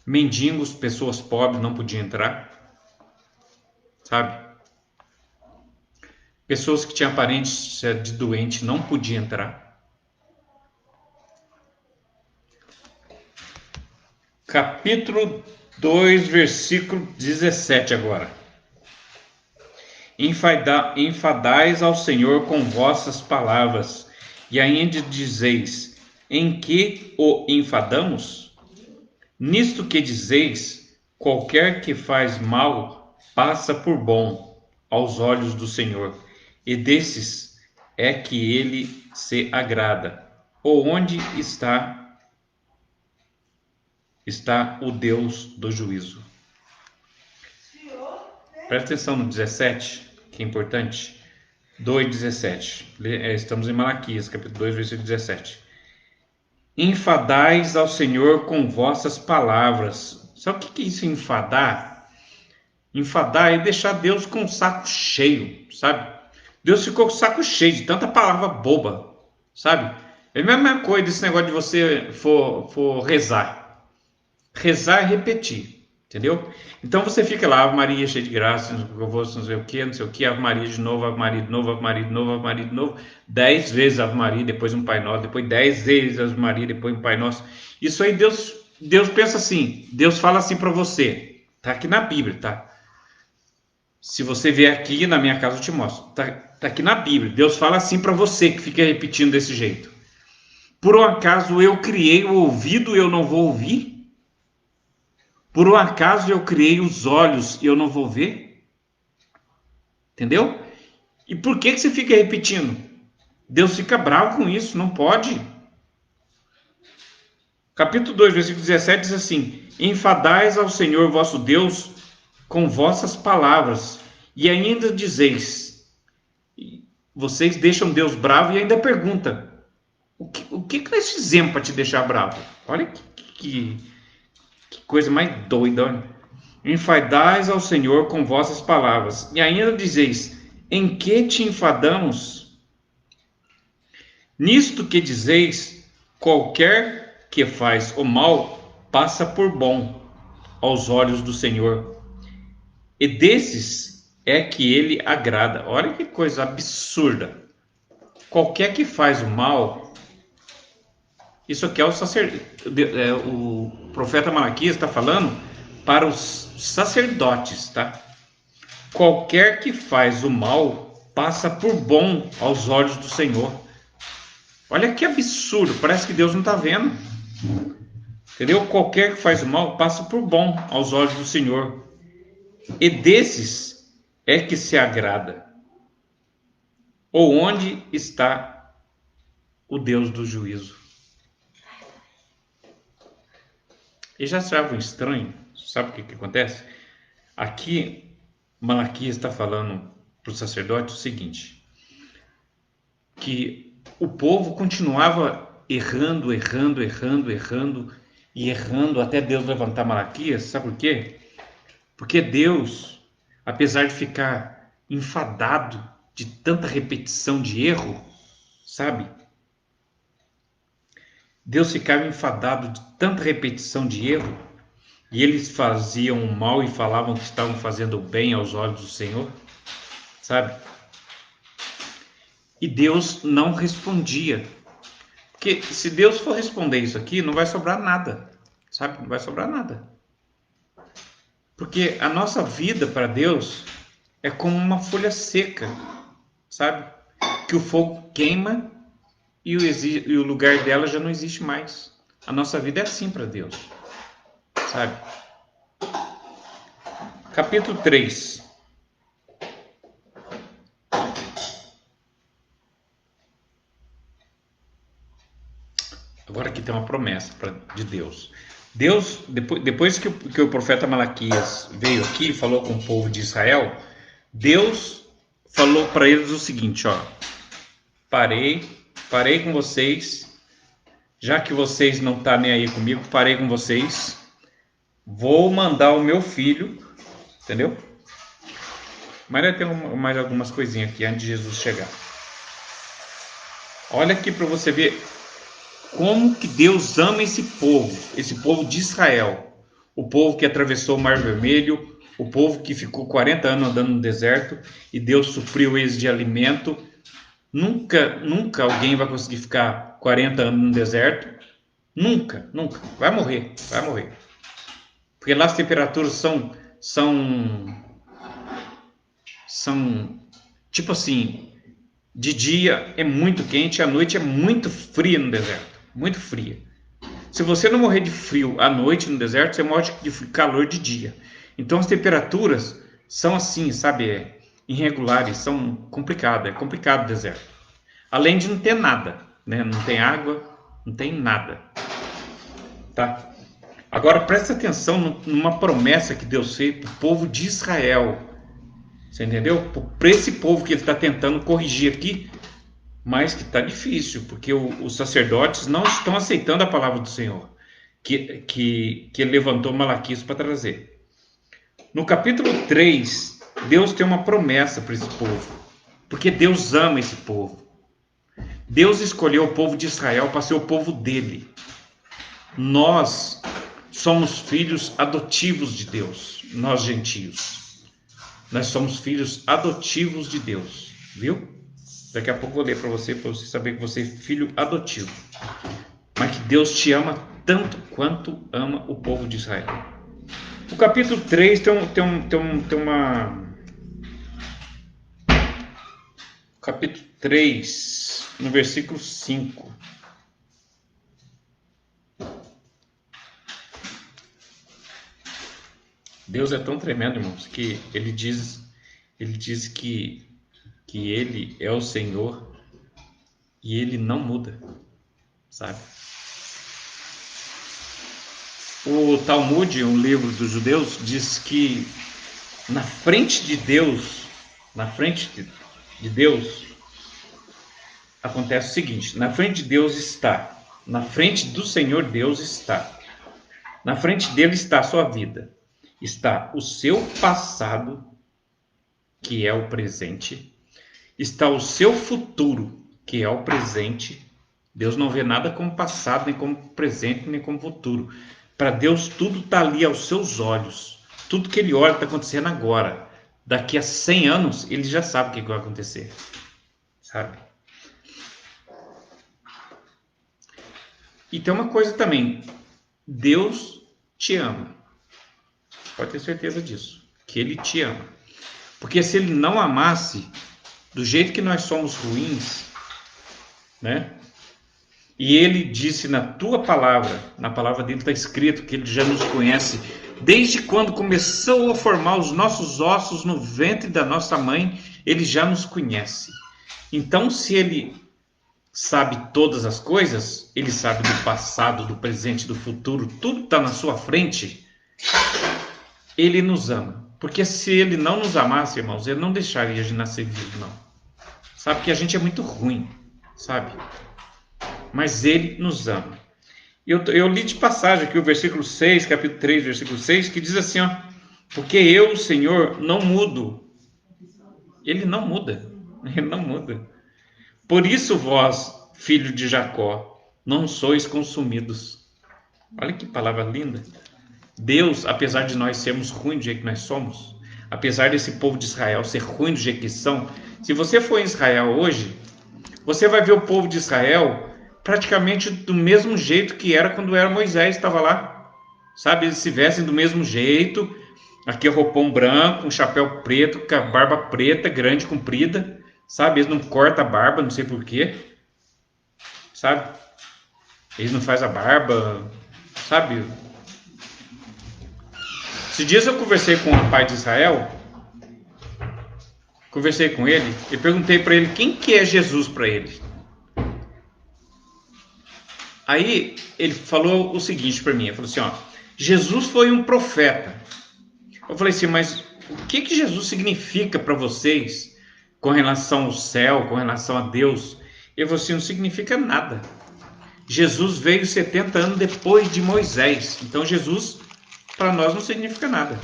Mendigos, pessoas pobres não podiam entrar, sabe? Pessoas que tinham aparência de doente não podiam entrar. Capítulo 2, versículo 17 agora. Enfadais ao Senhor com vossas palavras, e ainda dizeis: em que o enfadamos? Nisto que dizeis, qualquer que faz mal passa por bom aos olhos do Senhor, e desses é que ele se agrada. Ou onde está o Deus do juízo? Presta atenção no 17, que é importante. 2,17. Estamos em Malaquias, capítulo 2, versículo 17. Enfadais ao Senhor com vossas palavras. Sabe o que é isso, enfadar? Enfadar é deixar Deus com o saco cheio, sabe? Deus ficou com o saco cheio de tanta palavra boba, sabe? É a mesma coisa desse negócio de você for rezar. Rezar é repetir, entendeu? Então você fica lá, Ave Maria, cheia de graça, não sei o que, Ave Maria de novo, Ave Maria de novo, Ave Maria de novo, Ave Maria de novo, 10 vezes Ave Maria, depois um Pai Nosso, depois 10 vezes Ave Maria, depois um Pai Nosso. Isso aí Deus pensa assim, Deus fala assim para você, tá aqui na Bíblia, tá? Se você vier aqui na minha casa eu te mostro, tá aqui na Bíblia, Deus fala assim para você que fica repetindo desse jeito. Por um acaso eu criei o ouvido e eu não vou ouvir? Por um acaso eu criei os olhos e eu não vou ver? Entendeu? E por que você fica repetindo? Deus fica bravo com isso, não pode. Capítulo 2, versículo 17 diz assim: enfadais ao Senhor vosso Deus com vossas palavras, e ainda dizeis, vocês deixam Deus bravo e ainda pergunta, o que nós fizemos para te deixar bravo? Olha que coisa mais doida. Olha. Enfadais ao Senhor com vossas palavras, e ainda dizeis, em que te enfadamos? Nisto que dizeis, qualquer que faz o mal passa por bom aos olhos do Senhor, e desses é que ele agrada. Olha que coisa absurda. Qualquer que faz o mal, isso aqui é o profeta Malaquias está falando para os sacerdotes, tá? Qualquer que faz o mal passa por bom aos olhos do Senhor. Olha que absurdo, parece que Deus não está vendo. Entendeu? Qualquer que faz o mal passa por bom aos olhos do Senhor. E desses é que se agrada. Ou onde está o Deus do juízo? E já achavam estranho? Sabe o que acontece? Aqui, Malaquias está falando para o sacerdote o seguinte, que o povo continuava errando e errando até Deus levantar Malaquias. Sabe por quê? Porque Deus, apesar de ficar enfadado de tanta repetição de erro, sabe? Deus ficava enfadado de tanta repetição de erro, e eles faziam o mal e falavam que estavam fazendo o bem aos olhos do Senhor, sabe? E Deus não respondia. Porque se Deus for responder isso aqui, não vai sobrar nada, sabe? Não vai sobrar nada. Porque a nossa vida para Deus é como uma folha seca, sabe? Que o fogo queima e o lugar dela já não existe mais. A nossa vida é assim para Deus, sabe? Capítulo 3. Agora aqui tem uma promessa de Deus. Deus, depois que o profeta Malaquias veio aqui e falou com o povo de Israel, Deus falou para eles o seguinte, ó: parei com vocês, já que vocês não estão nem aí comigo, parei com vocês, vou mandar o meu filho, entendeu? Mas ainda tem mais algumas coisinhas aqui antes de Jesus chegar. Olha aqui para você ver como que Deus ama esse povo de Israel, o povo que atravessou o Mar Vermelho, o povo que ficou 40 anos andando no deserto e Deus supriu eles de alimento. Nunca alguém vai conseguir ficar 40 anos no deserto. Nunca. Vai morrer. Porque lá as temperaturas são tipo assim, de dia é muito quente, à noite é muito fria no deserto. Muito fria. Se você não morrer de frio à noite no deserto, você morre de calor de dia. Então as temperaturas são assim, sabe, irregulares, são complicadas. É complicado o deserto. Além de não ter nada, né? Não tem água, não tem nada. Tá? Agora presta atenção numa promessa que Deus fez para o povo de Israel. Você entendeu? Para esse povo que ele está tentando corrigir aqui, mas que está difícil, porque os sacerdotes não estão aceitando a palavra do Senhor, que ele levantou Malaquias para trazer. No capítulo 3, Deus tem uma promessa para esse povo, porque Deus ama esse povo. Deus escolheu o povo de Israel para ser o povo dele. Nós somos filhos adotivos de Deus, nós gentios. Nós somos filhos adotivos de Deus, viu? Daqui a pouco eu vou ler para você saber que você é filho adotivo. Mas que Deus te ama tanto quanto ama o povo de Israel. O capítulo 3 tem uma... Capítulo 3, no versículo 5. Deus é tão tremendo, irmãos, que ele diz que ele é o Senhor e ele não muda, sabe? O Talmud, um livro dos judeus, diz que na frente de Deus, de Deus, acontece o seguinte: na frente de Deus está, na frente do Senhor Deus está, na frente dele está a sua vida, está o seu passado, que é o presente, está o seu futuro, que é o presente. Deus não vê nada como passado, nem como presente, nem como futuro. Para Deus tudo está ali aos seus olhos. Tudo que ele olha está acontecendo agora. Daqui a 100 anos, ele já sabe o que vai acontecer. Sabe? E tem uma coisa também. Deus te ama. Pode ter certeza disso. Que ele te ama. Porque se ele não amasse, do jeito que nós somos ruins, né? E ele disse na tua palavra, na palavra dele está escrito que ele já nos conhece desde quando começou a formar os nossos ossos no ventre da nossa mãe, ele já nos conhece. Então, se ele sabe todas as coisas, ele sabe do passado, do presente, do futuro, tudo está na sua frente, ele nos ama. Porque se ele não nos amasse, irmãos, ele não deixaria de nascer vivo, não. Sabe que a gente é muito ruim, sabe? Mas ele nos ama. Eu li de passagem aqui o versículo 6, capítulo 3, versículo 6, que diz assim, ó: porque eu, Senhor, não mudo. Ele não muda. Ele não muda. Por isso vós, filho de Jacó, não sois consumidos. Olha que palavra linda. Deus, apesar de nós sermos ruins do jeito que nós somos, apesar desse povo de Israel ser ruim do jeito que são, se você for em Israel hoje, você vai ver o povo de Israel praticamente do mesmo jeito que era quando era Moisés estava lá. Sabe, eles se vestem do mesmo jeito, aqui é roupão branco, um chapéu preto, com a barba preta, grande, comprida, sabe, eles não cortam a barba, não sei porquê, sabe, eles não fazem a barba, sabe. Esses dias eu conversei com um pai de Israel, conversei com ele e perguntei para ele quem que é Jesus para ele. Aí ele falou o seguinte para mim, ele falou assim, ó: Jesus foi um profeta. Eu falei assim, mas o que que Jesus significa para vocês com relação ao céu, com relação a Deus? Ele falou assim, não significa nada. Jesus veio 70 anos depois de Moisés, então Jesus para nós não significa nada,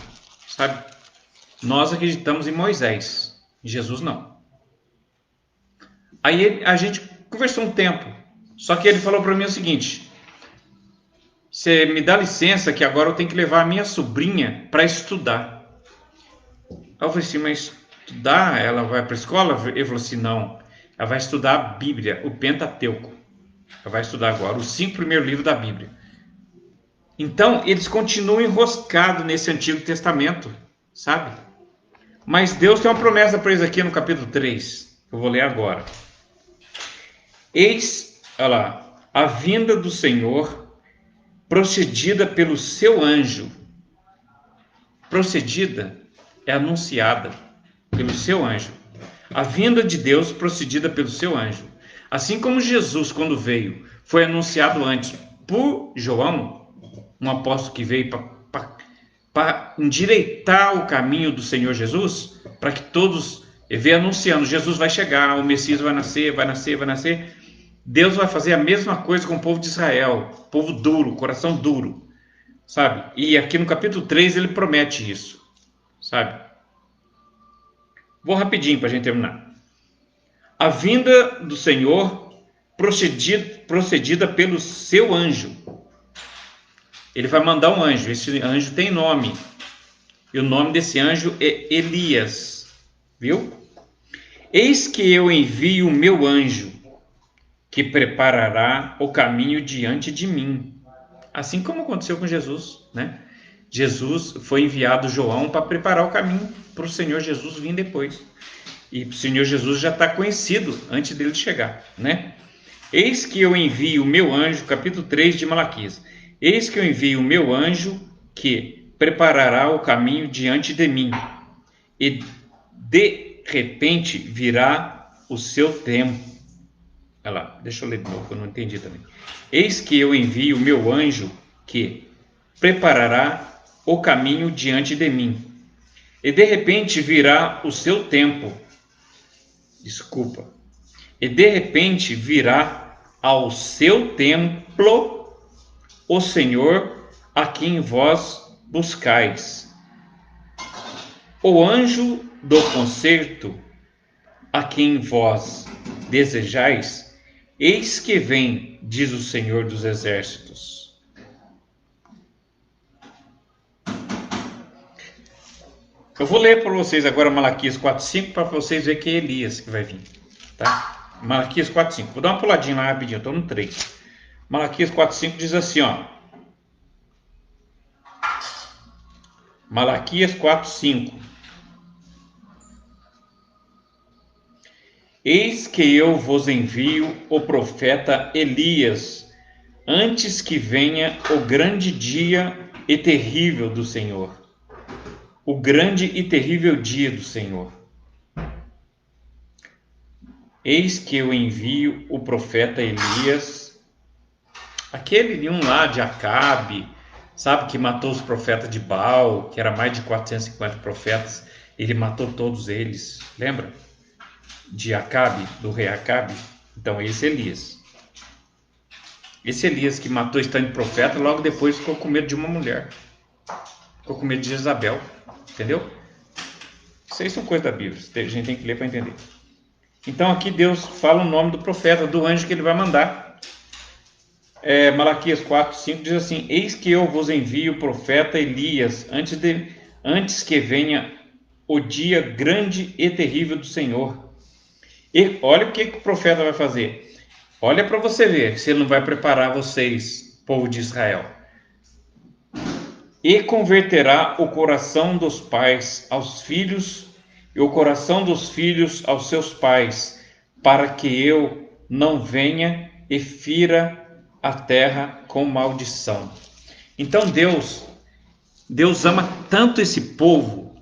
sabe? Nós acreditamos em Moisés, em Jesus não. Aí a gente conversou um tempo. Só que ele falou para mim o seguinte: você me dá licença que agora eu tenho que levar a minha sobrinha para estudar. Aí eu falei assim, mas estudar? Ela vai para a escola? Ele falou assim, não, ela vai estudar a Bíblia, o Pentateuco. Ela vai estudar agora os 5 primeiros livros da Bíblia. Então, eles continuam enroscados nesse Antigo Testamento, sabe? Mas Deus tem uma promessa para eles aqui no capítulo 3, que eu vou ler agora. Eis, olha lá, a vinda do Senhor procedida pelo seu anjo. Procedida é anunciada pelo seu anjo. A vinda de Deus procedida pelo seu anjo. Assim como Jesus, quando veio, foi anunciado antes por João, um apóstolo que veio para endireitar o caminho do Senhor Jesus, para que todos venham anunciando, Jesus vai chegar, o Messias vai nascer, vai nascer, vai nascer. Deus vai fazer a mesma coisa com o povo de Israel, povo duro, coração duro, sabe? E aqui no capítulo 3 ele promete isso, sabe? Vou rapidinho para a gente terminar. A vinda do Senhor procedida pelo seu anjo. Ele vai mandar um anjo, esse anjo tem nome, e o nome desse anjo é Elias, viu? Eis que eu envio o meu anjo, que preparará o caminho diante de mim. Assim como aconteceu com Jesus, né? Jesus foi enviado João para preparar o caminho para o Senhor Jesus vir depois. E o Senhor Jesus já está conhecido antes dele chegar, né? Eis que eu envio o meu anjo, capítulo 3 de Malaquias. Eis que eu envio o meu anjo que preparará o caminho diante de mim, e de repente virá o seu tempo. Olha lá, deixa eu ler de novo, eu não entendi também. Eis que eu envio o meu anjo que preparará o caminho diante de mim, e de repente virá o seu tempo. Desculpa. E de repente virá ao seu templo o Senhor a quem vós buscais. O anjo do concerto a quem vós desejais, eis que vem, diz o Senhor dos Exércitos. Eu vou ler para vocês agora Malaquias 4:5 para vocês verem que é Elias que vai vir, tá? Malaquias 4:5. Vou dar uma puladinha lá rapidinho, estou no 3. Malaquias 4:5 diz assim, ó. Malaquias 4:5. Eis que eu vos envio o profeta Elias, antes que venha o grande dia e terrível do Senhor. O grande e terrível dia do Senhor. Eis que eu envio o profeta Elias, aquele um lá de Acabe, sabe, que matou os profetas de Baal, que era mais de 450 profetas, ele matou todos eles, lembra? De Acabe, do rei Acabe. Então esse Elias. Esse Elias que matou esse tanto de profeta, logo depois ficou com medo de uma mulher. Ficou com medo de Jezabel. Entendeu? Isso aí são coisas da Bíblia. A gente tem que ler para entender. Então aqui Deus fala o nome do profeta, do anjo que ele vai mandar. Malaquias 4:5 diz assim: eis que eu vos envio o profeta Elias, antes que venha o dia grande e terrível do Senhor. E olha o que o profeta vai fazer. Olha para você ver se ele não vai preparar vocês, povo de Israel. E converterá o coração dos pais aos filhos, e o coração dos filhos aos seus pais, para que eu não venha e fira a terra com maldição. Então Deus ama tanto esse povo.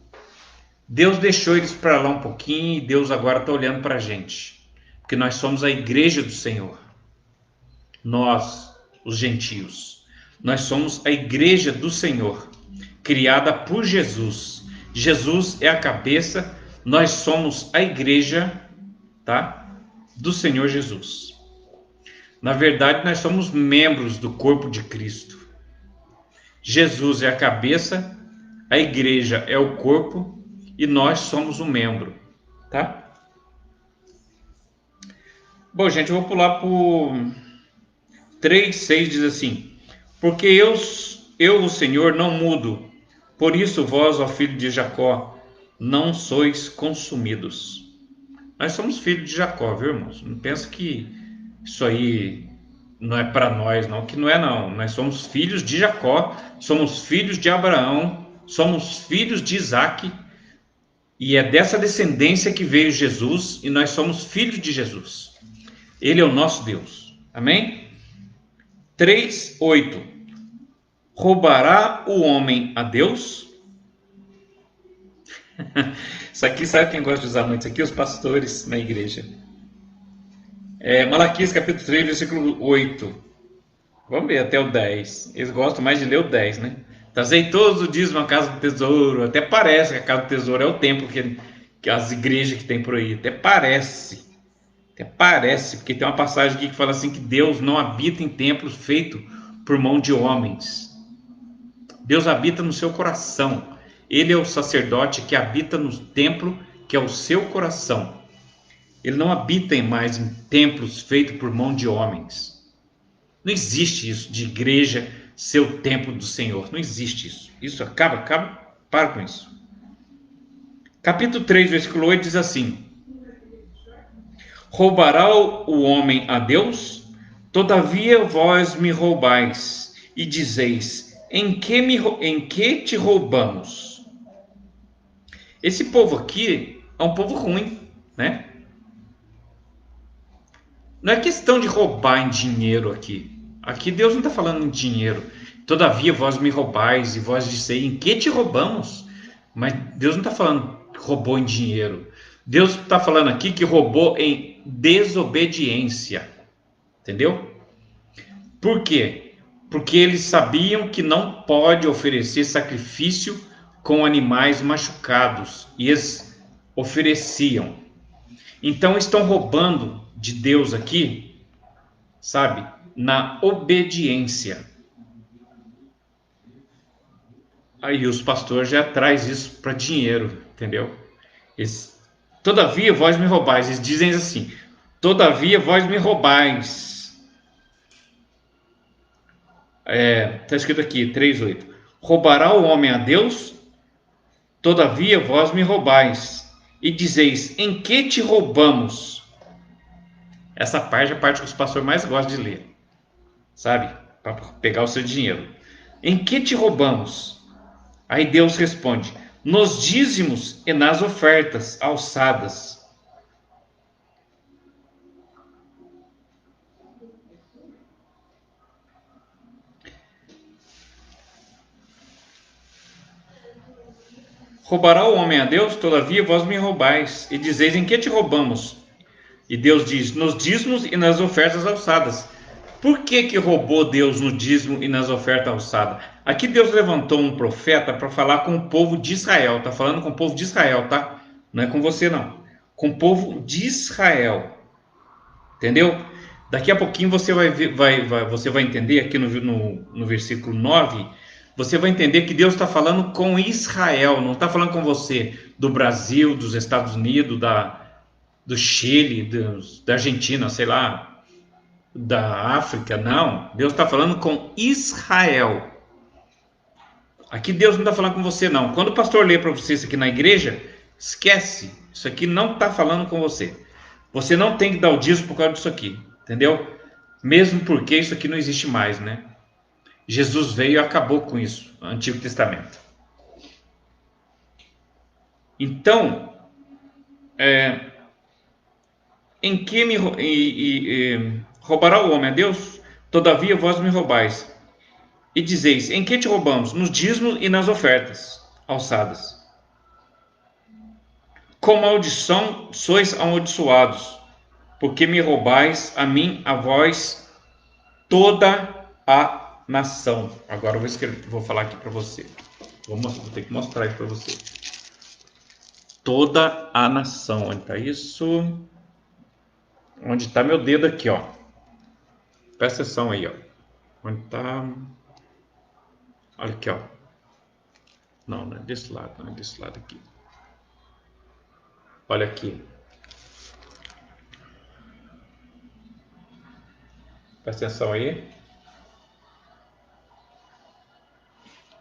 Deus deixou eles para lá um pouquinho e Deus agora está olhando para a gente. Porque nós somos a igreja do Senhor. Nós, os gentios. Nós somos a igreja do Senhor, criada por Jesus. Jesus é a cabeça, nós somos a igreja, tá? Do Senhor Jesus. Na verdade, nós somos membros do corpo de Cristo. Jesus é a cabeça, a igreja é o corpo, e nós somos um membro, tá? Bom, gente, eu vou pular para o 3:6, diz assim: porque eu, o Senhor, não mudo, por isso vós, ó filho de Jacó, não sois consumidos. Nós somos filhos de Jacó, viu, irmãos? Não pensa que isso aí não é para nós, não, que não é não. Nós somos filhos de Jacó, somos filhos de Abraão, somos filhos de Isaac, e é dessa descendência que veio Jesus, e nós somos filhos de Jesus. Ele é o nosso Deus. Amém? 3:8. Roubará o homem a Deus? Isso aqui, sabe quem gosta de usar muito isso aqui? Os pastores na igreja. Malaquias capítulo 3, versículo 8. Vamos ver até o 10. Eles gostam mais de ler o 10, né? Trazei todos os dízimos à casa do tesouro. Até parece que a casa do tesouro é o templo que as igrejas que tem por aí. Até parece, porque tem uma passagem aqui que fala assim que Deus não habita em templos feitos por mão de homens. Deus habita no seu coração. Ele é o sacerdote que habita no templo que é o seu coração. Ele não habita mais em templos feitos por mão de homens. Não existe isso de igreja ser o templo do Senhor. Não existe isso. Isso acaba, para com isso. Capítulo 3, versículo 8 diz assim: roubará o homem a Deus? Todavia vós me roubais, e dizeis: em que te roubamos? Esse povo aqui é um povo ruim, né? Não é questão de roubar em dinheiro aqui. Aqui Deus não está falando em dinheiro. Todavia vós me roubais e vós disseis, em que te roubamos? Mas Deus não está falando que roubou em dinheiro. Deus está falando aqui que roubou em desobediência. Entendeu? Por quê? Porque eles sabiam que não pode oferecer sacrifício com animais machucados. E eles ofereciam. Então estão roubando de Deus aqui, sabe? Na obediência. Aí os pastores já traz isso para dinheiro, entendeu? Todavia vós me roubais. Eles dizem assim: todavia vós me roubais. Está escrito aqui, 3:8. Roubará o homem a Deus? Todavia vós me roubais. E dizeis: em que te roubamos? Essa parte é a parte que os pastores mais gostam de ler, sabe? Para pegar o seu dinheiro. Em que te roubamos? Aí Deus responde: nos dízimos e nas ofertas alçadas. Roubará o homem a Deus? Todavia vós me roubais. E dizeis: em que te roubamos? E Deus diz: nos dízimos e nas ofertas alçadas. Por que roubou Deus no dízimo e nas ofertas alçadas? Aqui Deus levantou um profeta para falar com o povo de Israel. Está falando com o povo de Israel, tá? Não é com você, não. Com o povo de Israel. Entendeu? Daqui a pouquinho você você vai entender aqui no versículo 9. Você vai entender que Deus está falando com Israel. Não está falando com você do Brasil, dos Estados Unidos, do Chile, da Argentina, sei lá, da África. Não, Deus está falando com Israel. Aqui Deus não está falando com você, não. Quando o pastor lê para você isso aqui na igreja, esquece, isso aqui não está falando com você. Você não tem que dar o dízimo por causa disso aqui, entendeu? Mesmo porque isso aqui não existe mais, né? Jesus veio e acabou com isso, no Antigo Testamento. Então, em que roubará o homem a Deus? Todavia vós me roubais. E dizeis: em que te roubamos? Nos dízimos e nas ofertas alçadas. Com maldição sois amaldiçoados, porque me roubais a mim, a vós, toda a nação. Agora eu vou falar aqui para você. Vou ter que mostrar isso para você. Toda a nação. Onde está isso? Onde está meu dedo aqui, ó. Presta atenção aí, ó. Onde está? Olha aqui, ó. Não, não é desse lado, não é desse lado aqui. Olha aqui. Presta atenção aí.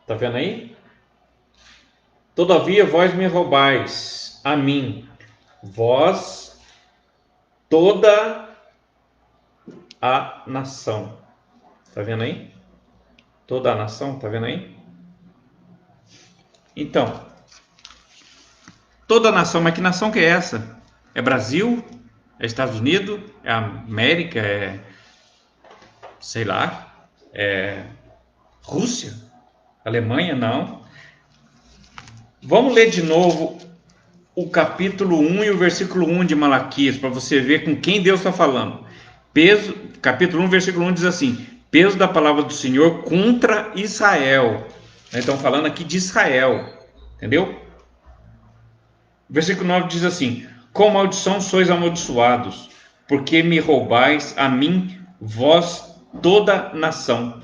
Tá vendo aí? Todavia vós me roubais a mim, vós, toda a nação. Tá vendo aí? Toda a nação, tá vendo aí? Então, toda a nação, mas que nação que é essa? É Brasil? É Estados Unidos? É América? É, sei lá, é Rússia? Alemanha? Não. Vamos ler de novo o capítulo 1 e o versículo 1 de Malaquias, para você ver com quem Deus está falando. Capítulo 1, versículo 1 diz assim: peso da palavra do Senhor contra Israel. Estão falando aqui de Israel, entendeu? Versículo 9 diz assim: com maldição sois amaldiçoados, porque me roubais a mim, vós, toda nação.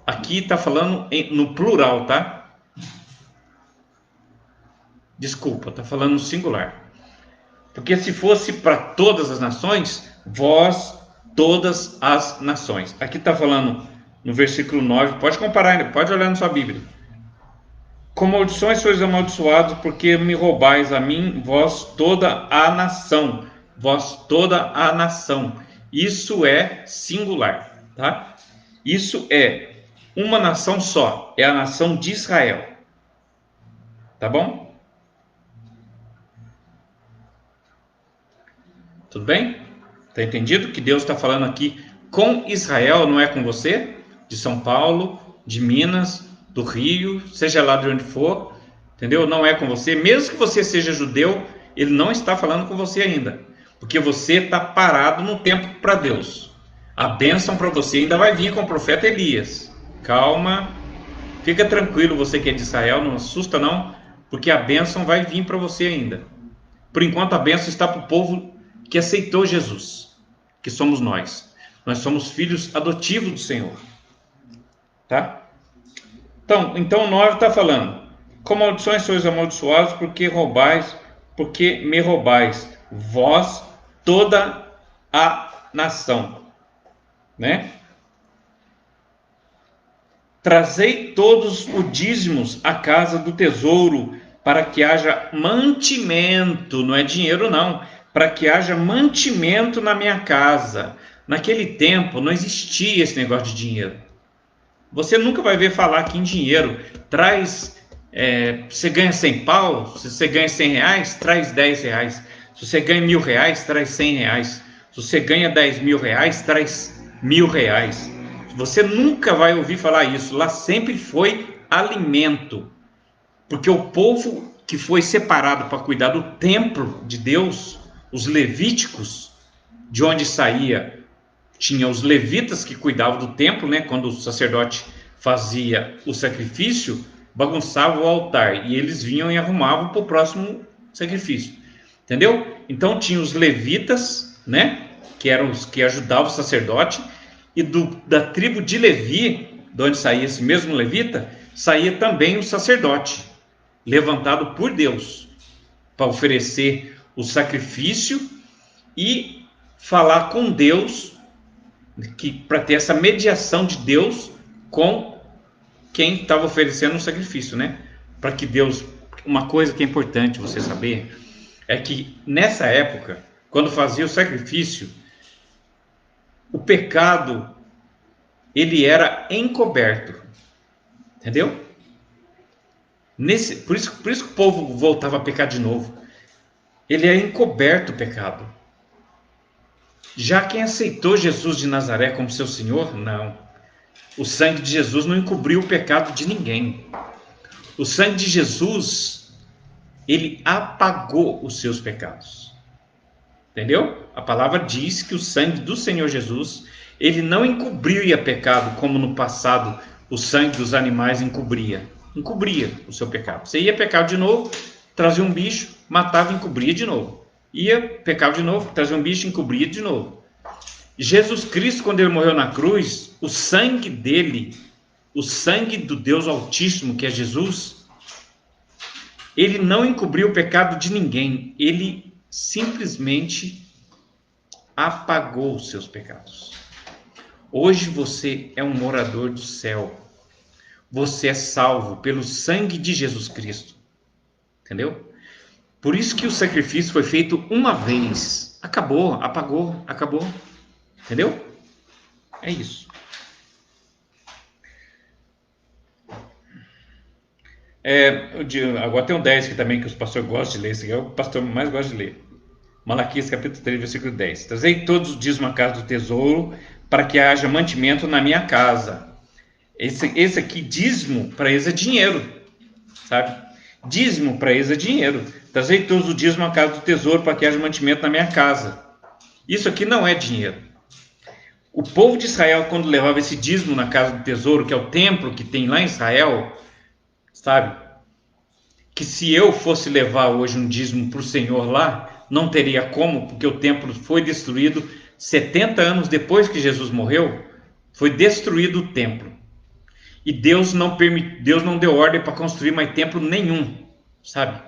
Aqui está falando no plural, tá? Desculpa, está falando no singular. Porque se fosse para todas as nações, vós, todas as nações. Aqui está falando no versículo 9, pode comparar, pode olhar na sua Bíblia. Com maldições sois amaldiçoados, porque me roubais a mim, vós, toda a nação. Vós, toda a nação. Isso é singular, tá? Isso é uma nação só, é a nação de Israel. Tá bom? Tudo bem? Está entendido que Deus está falando aqui com Israel, não é com você? de São Paulo, de Minas, do Rio, seja lá de onde for, entendeu? Não é com você. Mesmo que você seja judeu, ele não está falando com você ainda, porque você está parado no tempo para Deus. A bênção para você ainda vai vir com o profeta Elias. Calma, fica tranquilo, você que é de Israel, não assusta não, porque a bênção vai vir para você ainda. Por enquanto a bênção está para o povo que aceitou Jesus, que somos nós. Nós somos filhos adotivos do Senhor. Tá? Então o 9 está falando: com maldições sois amaldiçoados, porque me roubais, vós, toda a nação. Né? Trazei todos os dízimos à casa do tesouro, para que haja mantimento, não é dinheiro não, para que haja mantimento na minha casa. Naquele tempo não existia esse negócio de dinheiro. Você nunca vai ver falar aqui em dinheiro. Você ganha 100 pau, se você ganha 100 reais, traz 10 reais. Se você ganha 1.000 reais, traz 100 reais. Se você ganha 10.000 reais, traz 1.000 reais. Você nunca vai ouvir falar isso. Lá sempre foi alimento. Porque o povo que foi separado para cuidar do templo de Deus, os levíticos, de onde saía, tinha os levitas que cuidavam do templo, né? Quando o sacerdote fazia o sacrifício, bagunçava o altar, e eles vinham e arrumavam para o próximo sacrifício. Entendeu? Então tinha os levitas, né? Que eram os que ajudavam o sacerdote, e da tribo de Levi, de onde saía esse mesmo levita, saía também o sacerdote, levantado por Deus, para oferecer o sacrifício e falar com Deus, para ter essa mediação de Deus com quem estava oferecendo o sacrifício, né? Para que Deus... Uma coisa que é importante você saber é que nessa época, quando fazia o sacrifício, o pecado, ele era encoberto, entendeu? Por isso que o povo voltava a pecar de novo. Ele é encoberto o pecado. Já quem aceitou Jesus de Nazaré como seu Senhor, não. O sangue de Jesus não encobriu o pecado de ninguém. O sangue de Jesus, ele apagou os seus pecados. Entendeu? A palavra diz que o sangue do Senhor Jesus, ele não encobria pecado como no passado o sangue dos animais encobria o seu pecado. Você ia pecar de novo, trazia um bicho, matava e encobria de novo. Ia, pecava de novo, trazia um bicho e encobria de novo. Jesus Cristo, quando ele morreu na cruz, o sangue dele, o sangue do Deus Altíssimo, que é Jesus, ele não encobriu o pecado de ninguém. Ele simplesmente apagou os seus pecados. Hoje você é um morador do céu. Você é salvo pelo sangue de Jesus Cristo. Entendeu? Por isso que o sacrifício foi feito uma vez. Acabou, apagou, acabou. Entendeu? É isso. Agora tem um 10 aqui também que os pastores gostam de ler. Esse aqui é o pastor mais gosta de ler. Malaquias capítulo 3, versículo 10. Trazei todos os dízimos à casa do tesouro, para que haja mantimento na minha casa. Esse aqui, dízimo, para eles é dinheiro. Sabe? Dízimo para eles é dinheiro. Trazei todos os dízimos à casa do tesouro, para que haja mantimento na minha casa. Isso aqui não é dinheiro. O povo de Israel, quando levava esse dízimo na casa do tesouro, que é o templo que tem lá em Israel, sabe? Que se eu fosse levar hoje um dízimo para o Senhor lá, não teria como, porque o templo foi destruído 70 anos depois que Jesus morreu. Foi destruído o templo. E Deus não deu ordem para construir mais templo nenhum, sabe?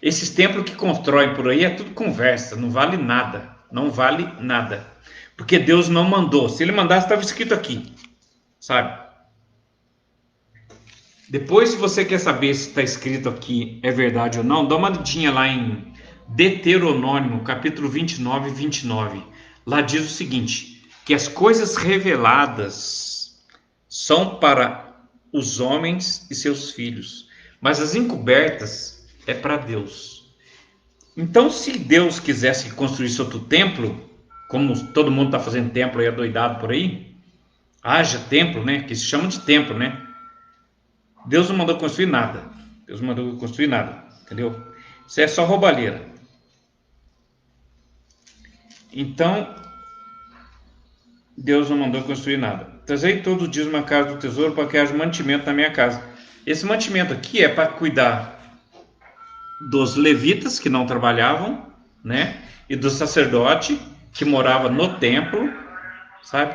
Esses templos que constroem por aí é tudo conversa, não vale nada. Não vale nada. Porque Deus não mandou. Se ele mandasse, estava escrito aqui, sabe? Depois, se você quer saber se está escrito aqui é verdade ou não, dá uma olhadinha lá em Deuteronômio, capítulo 29 e 29. Lá diz o seguinte, que as coisas reveladas são para os homens e seus filhos, mas as encobertas é para Deus. Então, se Deus quisesse construir outro templo, como todo mundo está fazendo templo aí adoidado por aí, haja templo, né? Que se chama de templo, né? Deus não mandou construir nada. Deus não mandou construir nada, entendeu? Isso é só roubalheira. Então, Deus não mandou construir nada. Trazei todo o dízimo à casa do tesouro para que haja mantimento na minha casa. Esse mantimento aqui é para cuidar dos levitas que não trabalhavam, né? E do sacerdote que morava no templo, sabe?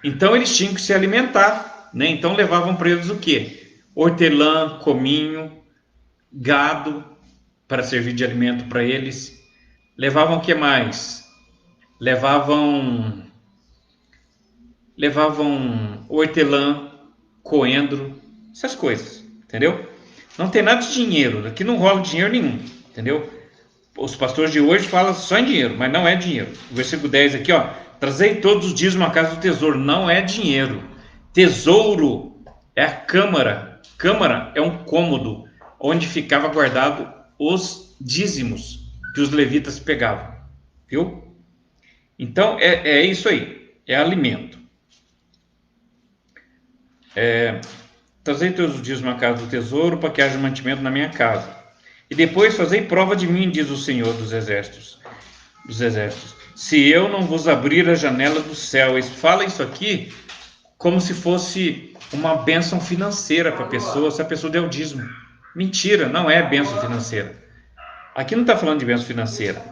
Então eles tinham que se alimentar, né? Então levavam para eles o quê? Hortelã, cominho, gado para servir de alimento para eles. Levavam o que mais? Levavam hortelã, coentro, essas coisas, entendeu? Não tem nada de dinheiro, aqui não rola dinheiro nenhum, entendeu? Os pastores de hoje falam só em dinheiro, mas não é dinheiro. O versículo 10 aqui, ó, trazei todos os dízimos à casa do tesouro, não é dinheiro. Tesouro é a câmara. Câmara é um cômodo onde ficava guardado os dízimos que os levitas pegavam, viu? Então é isso aí, é alimento. Trazei todos os dízimos à casa do tesouro para que haja mantimento na minha casa. E depois fazei prova de mim, diz o Senhor dos exércitos. Se eu não vos abrir a janela do céu. Eles falam isso aqui como se fosse uma bênção financeira para a pessoa, se a pessoa der o dízimo. Mentira, não é bênção financeira. Aqui não está falando de bênção financeira.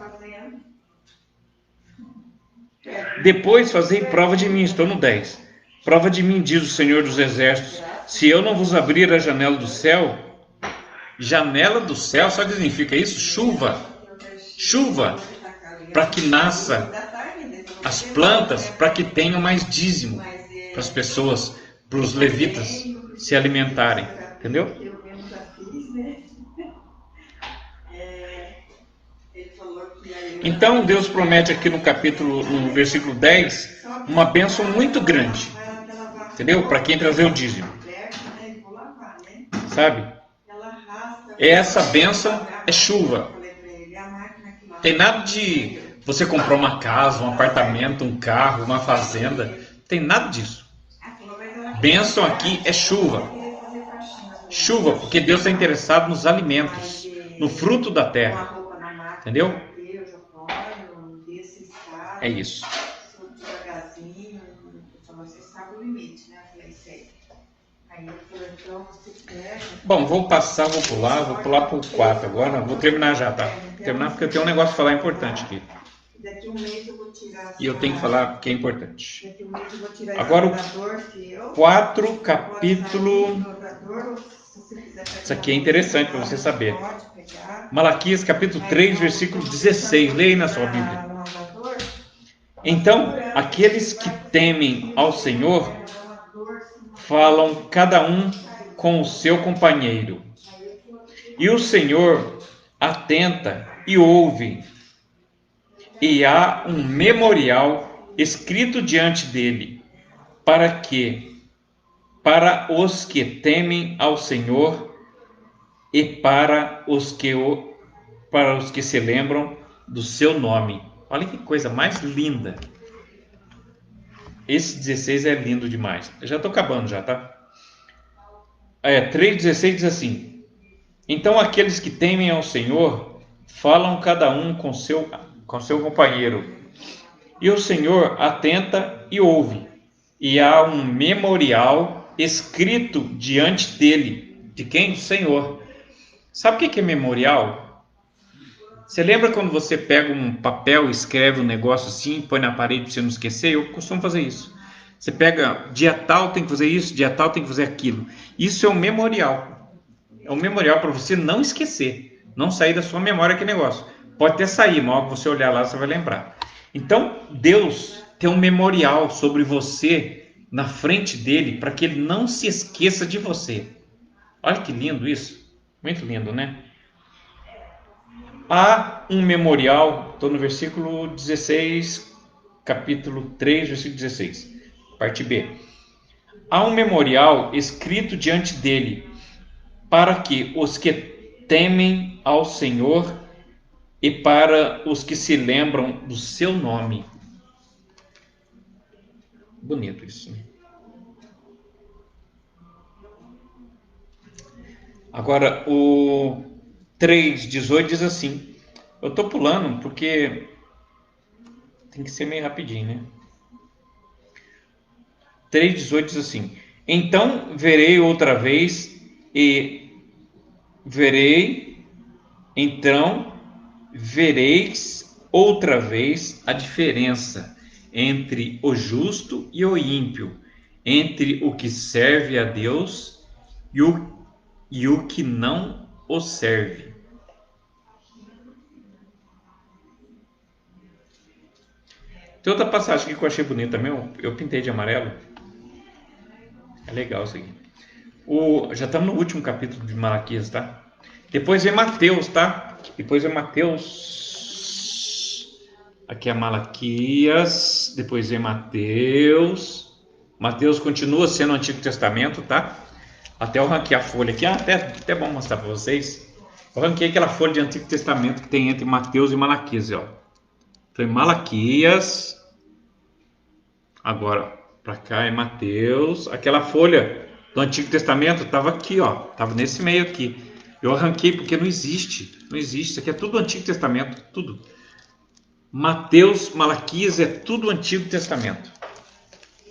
Depois fazei prova de mim, estou no 10. Prova de mim, diz o Senhor dos exércitos, se eu não vos abrir a janela do céu. Janela do céu, sabe o que significa isso? Chuva. Chuva, para que nasça as plantas, para que tenham mais dízimo, para as pessoas, para os levitas se alimentarem, entendeu? Então Deus promete aqui no versículo 10, uma bênção muito grande, entendeu? Para quem trazer o dízimo, sabe? Essa bênção é chuva. Tem nada de você comprar uma casa, um apartamento, um carro, uma fazenda. Tem nada disso. Bênção aqui é chuva. Chuva, porque Deus está interessado nos alimentos, no fruto da terra. Entendeu? É isso. Bom, vou pular para o 4 agora. Vou terminar já, tá? Vou terminar porque eu tenho um negócio para falar importante aqui. E eu tenho que falar que é importante. Agora o 4, capítulo... Isso aqui é interessante para você saber. Malaquias, capítulo 3, versículo 16. Leia aí na sua Bíblia. Então, aqueles que temem ao Senhor falam cada um com o seu companheiro. E o Senhor atenta e ouve. E há um memorial escrito diante dele, para os que temem ao Senhor e para os que se lembram do seu nome. Olha que coisa mais linda. Esse 16 é lindo demais. Eu já estou acabando já, tá? 3,16 diz assim: então aqueles que temem ao Senhor falam cada um com seu companheiro. E o Senhor atenta e ouve. E há um memorial escrito diante dele. De quem? Do Senhor. Sabe o que é memorial? Você lembra quando você pega um papel, escreve um negócio assim, põe na parede para você não esquecer? Eu costumo fazer isso. Você pega, dia tal tem que fazer isso, dia tal tem que fazer aquilo. Isso é um memorial. É um memorial para você não esquecer, não sair da sua memória aquele negócio. Pode até sair, mas ao que você olhar lá, você vai lembrar. Então, Deus tem um memorial sobre você na frente dele, para que ele não se esqueça de você. Olha que lindo isso. Muito lindo, né? Há um memorial, estou no versículo 16, capítulo 3, versículo 16, parte B. Há um memorial escrito diante dele, para que os que temem ao Senhor e para os que se lembram do seu nome. Bonito isso, né? Agora, o 3:18 diz assim. Eu estou pulando porque tem que ser meio rapidinho, né? 3:18 diz assim: Então verei outra vez e verei, então vereis outra vez a diferença entre o justo e o ímpio, entre o que serve a Deus e o que não o serve. Tem outra passagem aqui que eu achei bonita também, eu pintei de amarelo. É legal isso aqui. Já estamos no último capítulo de Malaquias, tá? Depois vem Mateus, tá? Depois vem Mateus. Aqui é Malaquias. Depois vem Mateus. Mateus continua sendo o Antigo Testamento, tá? Até eu ranquear a folha aqui. Até bom mostrar para vocês. Eu ranqueei aquela folha de Antigo Testamento que tem entre Mateus e Malaquias, ó. Então, em Malaquias. Agora, para cá é Mateus. Aquela folha do Antigo Testamento estava aqui, ó. Estava nesse meio aqui. Eu arranquei porque não existe. Não existe. Isso aqui é tudo Antigo Testamento. Tudo. Mateus, Malaquias é tudo Antigo Testamento.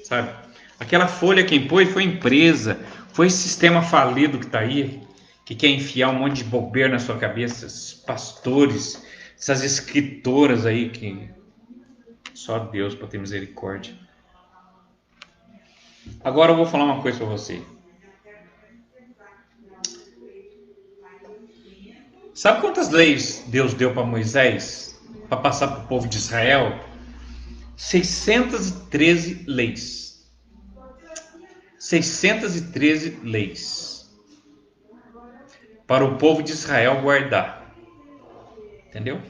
Sabe? Aquela folha quem pôs foi a empresa. Foi esse sistema falido que está aí. Que quer enfiar um monte de bobeira na sua cabeça. Esses pastores. Essas escritoras aí que só Deus para ter misericórdia. Agora eu vou falar uma coisa para você. Sabe quantas leis Deus deu para Moisés para passar para o povo de Israel? 613 leis. 613 leis para o povo de Israel guardar. Entendeu?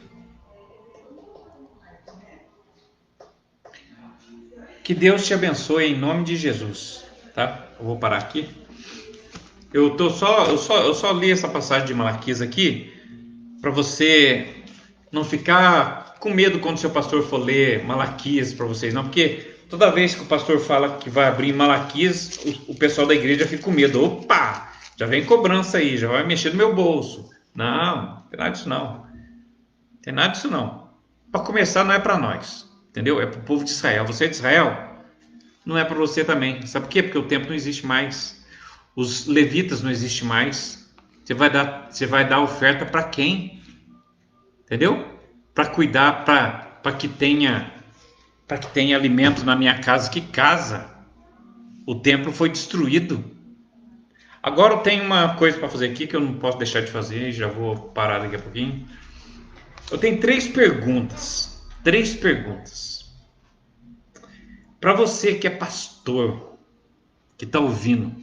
Que Deus te abençoe em nome de Jesus, tá? Eu vou parar aqui. Eu só li essa passagem de Malaquias aqui para você não ficar com medo quando seu pastor for ler Malaquias para vocês, não, porque toda vez que o pastor fala que vai abrir Malaquias, o pessoal da igreja fica com medo. Opa, já vem cobrança aí, já vai mexer no meu bolso. Não tem nada disso não. Tem nada disso não. Para começar, não é para nós, entendeu? É para o povo de Israel. Você é de Israel? Não é para você também. Sabe por quê? Porque o templo não existe mais. Os levitas não existem mais. Você vai dar oferta para quem? Entendeu? Para cuidar, para que tenha alimento na minha casa. Que casa? O templo foi destruído. Agora eu tenho uma coisa para fazer aqui que eu não posso deixar de fazer. Já vou parar daqui a pouquinho. Eu tenho 3 perguntas. 3 perguntas. Para você que é pastor, que está ouvindo.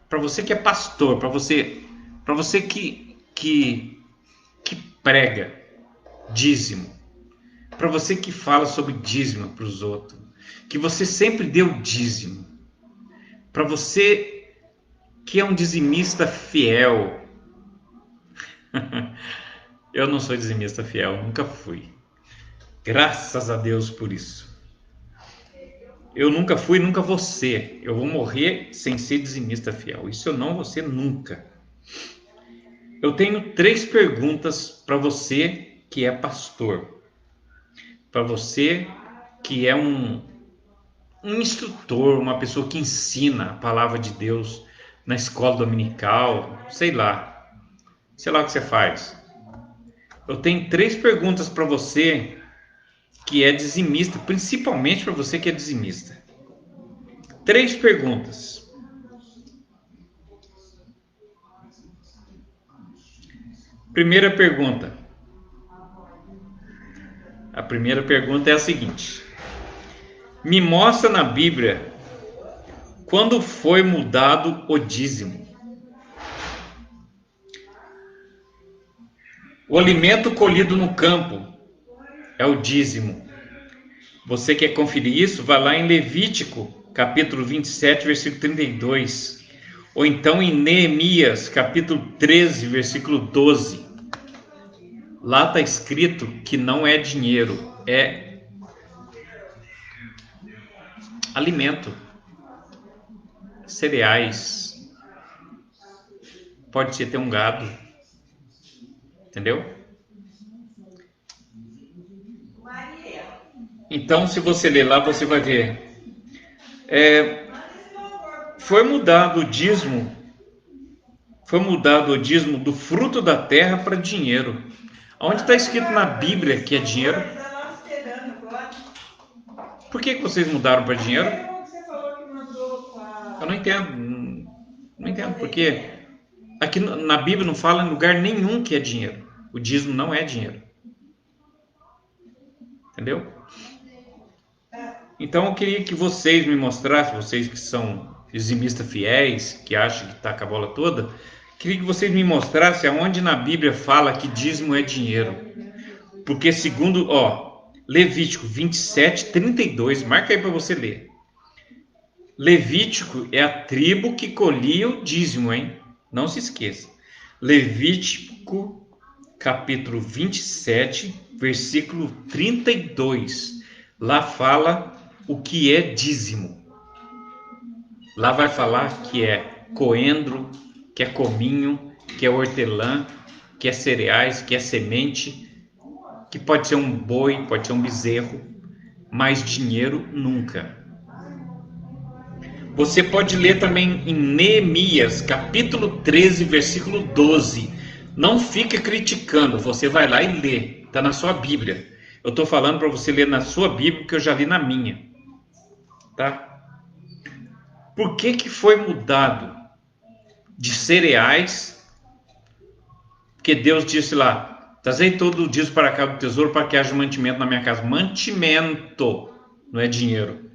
Para você que é pastor, para você que prega dízimo, para você que fala sobre dízimo para os outros, que você sempre deu dízimo, para você que é um dizimista fiel. Eu não sou dizimista fiel, nunca fui. Graças a Deus por isso. Eu nunca fui, nunca vou ser. Eu vou morrer sem ser dizimista fiel. Isso eu não vou ser nunca. Eu tenho 3 perguntas para você que é pastor. Para você que é um instrutor, uma pessoa que ensina a palavra de Deus na escola dominical, sei lá o que você faz. Eu tenho 3 perguntas para você que é dizimista, principalmente para você que é dizimista. 3 perguntas. Primeira pergunta. A primeira pergunta é a seguinte: me mostra na Bíblia quando foi mudado o dízimo. O alimento colhido no campo é o dízimo. Você quer conferir isso? Vai lá em Levítico, capítulo 27, versículo 32. Ou então em Neemias, capítulo 13, versículo 12. Lá está escrito que não é dinheiro, é alimento, cereais, pode ser ter um gado, entendeu? Então, se você ler lá, você vai ver. Foi mudado o dízimo do fruto da terra para dinheiro. Onde está escrito na Bíblia que é dinheiro? Por que vocês mudaram para dinheiro? Eu não entendo. Não entendo porque aqui na Bíblia não fala em lugar nenhum que é dinheiro. O dízimo não é dinheiro. Entendeu? Então eu queria que vocês me mostrassem, vocês que são dizimistas fiéis, que acham que está com a bola toda, queria que vocês me mostrassem aonde na Bíblia fala que dízimo é dinheiro. Porque segundo, Levítico 27, 32, marca aí para você ler. Levítico é a tribo que colhia o dízimo, hein? Não se esqueça. Levítico, capítulo 27, versículo 32. Lá fala o que é dízimo. Lá vai falar que é coentro, que é cominho, que é hortelã, que é cereais, que é semente, que pode ser um boi, pode ser um bezerro, mas dinheiro nunca. Você pode ler também em Neemias, capítulo 13, versículo 12. Não fica criticando, você vai lá e lê, está na sua Bíblia. Eu estou falando para você ler na sua Bíblia, que eu já li na minha. Tá? Por que foi mudado de cereais? Porque Deus disse lá, trazei todo o dízimo para cá do tesouro para que haja mantimento na minha casa. Mantimento, não é dinheiro.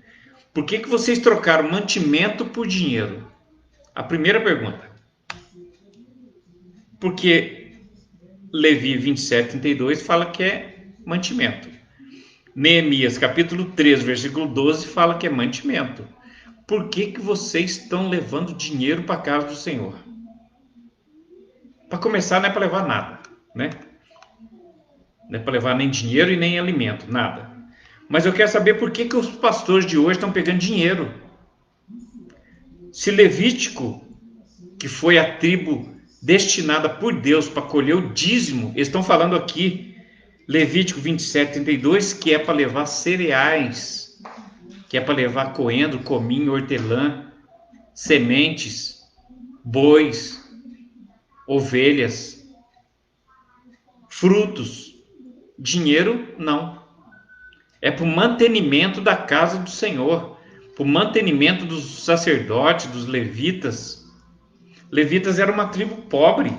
Por que vocês trocaram mantimento por dinheiro? A primeira pergunta. Porque Levi 27, 32 fala que é mantimento. Neemias capítulo 13, versículo 12 fala que é mantimento. Por que vocês estão levando dinheiro para a casa do Senhor? Para começar, não é para levar nada, né? Não é para levar nem dinheiro e nem alimento, nada. Mas eu quero saber por que os pastores de hoje estão pegando dinheiro. Se Levítico, que foi a tribo destinada por Deus para colher o dízimo, eles estão falando aqui, Levítico 27, 32, que é para levar cereais, que é para levar coentro, cominho, hortelã, sementes, bois, ovelhas, frutos. Dinheiro, não. É para o mantenimento da casa do Senhor, para o mantenimento dos sacerdotes, dos levitas. Levitas era uma tribo pobre,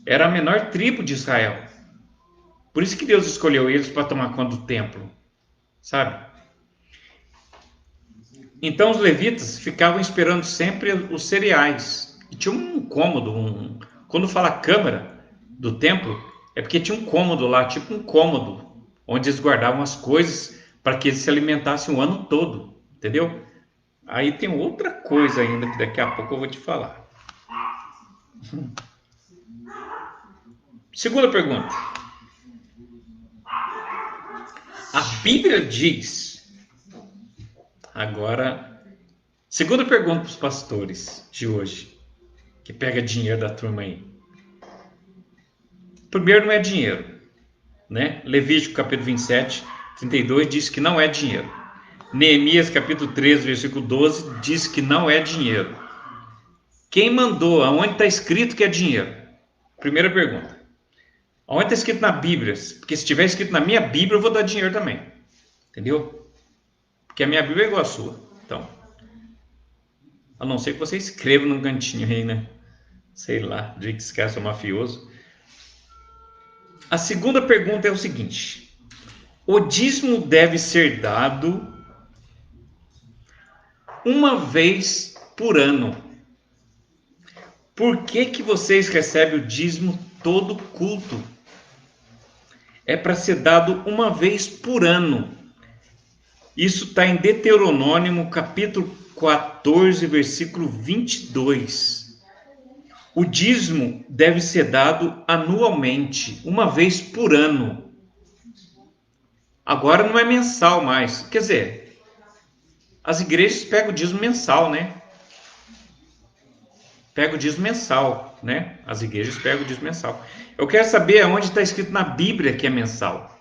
era a menor tribo de Israel. Por isso que Deus escolheu eles para tomar conta do templo, sabe? Então os levitas ficavam esperando sempre os cereais. E tinha um cômodo, quando fala câmara do templo, é porque tinha um cômodo lá, tipo um cômodo, onde eles guardavam as coisas para que eles se alimentassem o ano todo, entendeu? Aí tem outra coisa ainda que daqui a pouco eu vou te falar. Segunda pergunta. A Bíblia diz, agora, segunda pergunta para os pastores de hoje, que pega dinheiro da turma aí. Primeiro, não é dinheiro, né? Levítico capítulo 27, 32 diz que não é dinheiro. Neemias capítulo 13, versículo 12 diz que não é dinheiro. Quem mandou? Aonde está escrito que é dinheiro? Primeira pergunta. Aonde está escrito na Bíblia? Porque se estiver escrito na minha Bíblia, eu vou dar dinheiro também. Entendeu? Porque a minha Bíblia é igual a sua. Então, a não ser que você escreva num cantinho aí, né? Sei lá, de que esse cara é mafioso. A segunda pergunta é o seguinte. O dízimo deve ser dado uma vez por ano. Por que vocês recebem o dízimo todo culto? É para ser dado uma vez por ano. Isso está em Deuteronômio capítulo 14, versículo 22. O dízimo deve ser dado anualmente, uma vez por ano. Agora não é mensal mais. Quer dizer, As igrejas pegam o dízimo mensal, né? Pega o dízimo mensal, né? As igrejas pegam o dízimo mensal. Eu quero saber onde está escrito na Bíblia que é mensal.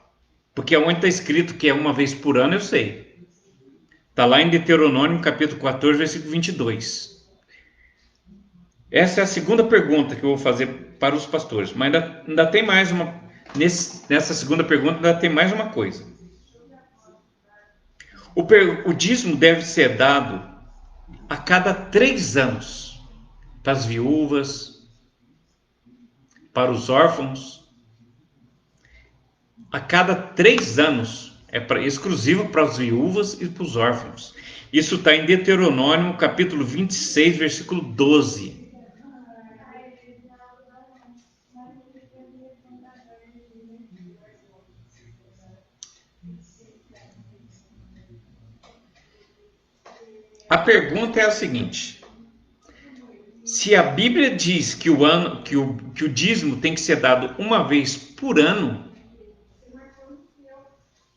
Porque onde está escrito que é uma vez por ano, eu sei. Está lá em Deuteronômio, capítulo 14, versículo 22. Essa é a segunda pergunta que eu vou fazer para os pastores. Mas ainda tem mais uma. Nessa segunda pergunta, ainda tem mais uma coisa. O dízimo deve ser dado a cada 3 anos. Para as viúvas, para os órfãos, a cada 3 anos, exclusivo para as viúvas e para os órfãos. Isso está em Deuteronômio, capítulo 26, versículo 12. A pergunta é a seguinte: se a Bíblia diz que o dízimo tem que ser dado uma vez por ano,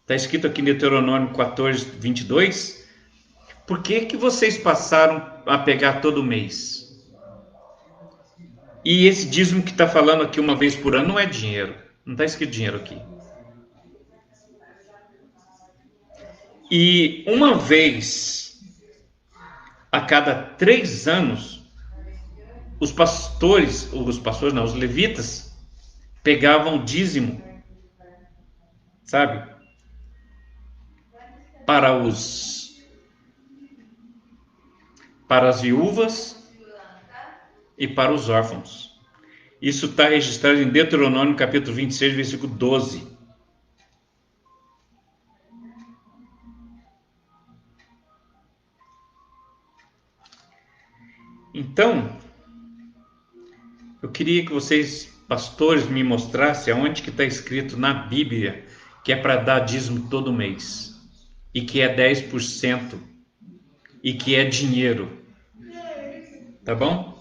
está escrito aqui em Deuteronômio 14, 22, por que vocês passaram a pegar todo mês? E esse dízimo que está falando aqui uma vez por ano não é dinheiro. Não está escrito dinheiro aqui. E uma vez a cada 3 anos, os levitas pegavam dízimo, sabe? Para as viúvas e para os órfãos. Isso está registrado em Deuteronômio capítulo 26, versículo 12. Então, eu queria que vocês, pastores, me mostrassem aonde que está escrito na Bíblia que é para dar dízimo todo mês, e que é 10%, e que é dinheiro. Tá bom?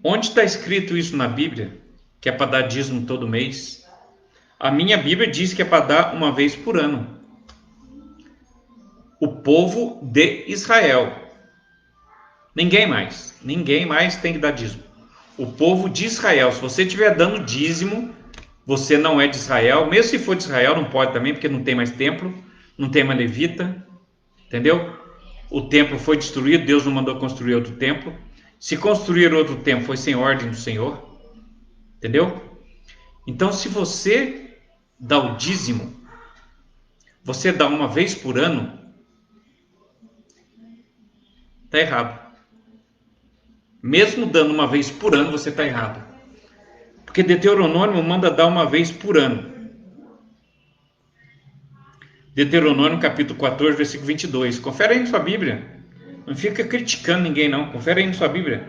Onde está escrito isso na Bíblia? Que é para dar dízimo todo mês? A minha Bíblia diz que é para dar uma vez por ano. O povo de Israel. Ninguém mais tem que dar dízimo. O povo de Israel. Se você estiver dando dízimo, você não é de Israel. Mesmo se for de Israel, não pode também, porque não tem mais templo, não tem mais levita. Entendeu? O templo foi destruído, Deus não mandou construir outro templo. Se construir outro templo, foi sem ordem do Senhor. Entendeu? Então, se você dá o dízimo, você dá uma vez por ano, está errado. Mesmo dando uma vez por ano, você está errado. Porque Deuteronômio manda dar uma vez por ano. Deuteronômio capítulo 14, versículo 22. Confere aí na sua Bíblia. Não fica criticando ninguém não. Confere aí na sua Bíblia.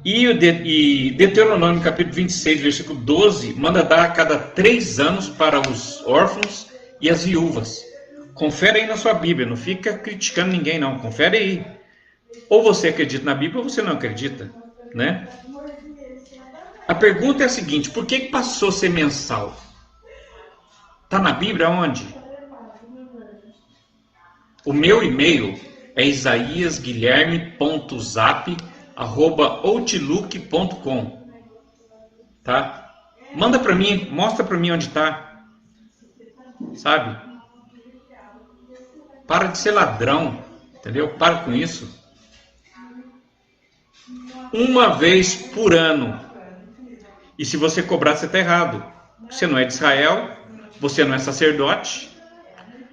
E Deuteronômio capítulo 26, versículo 12, manda dar a cada 3 anos para os órfãos e as viúvas. Confere aí na sua Bíblia. Não fica criticando ninguém não. Confere aí. Ou você acredita na Bíblia ou você não acredita, né? A pergunta é a seguinte: por que passou a ser mensal? Está na Bíblia onde? O meu e-mail é isaiasguilherme.zap@outlook.com, tá? Manda para mim, mostra para mim onde está, sabe? Para de ser ladrão, entendeu? Para com isso. Uma vez por ano. E se você cobrar, você está errado. Você não é de Israel, você não é sacerdote.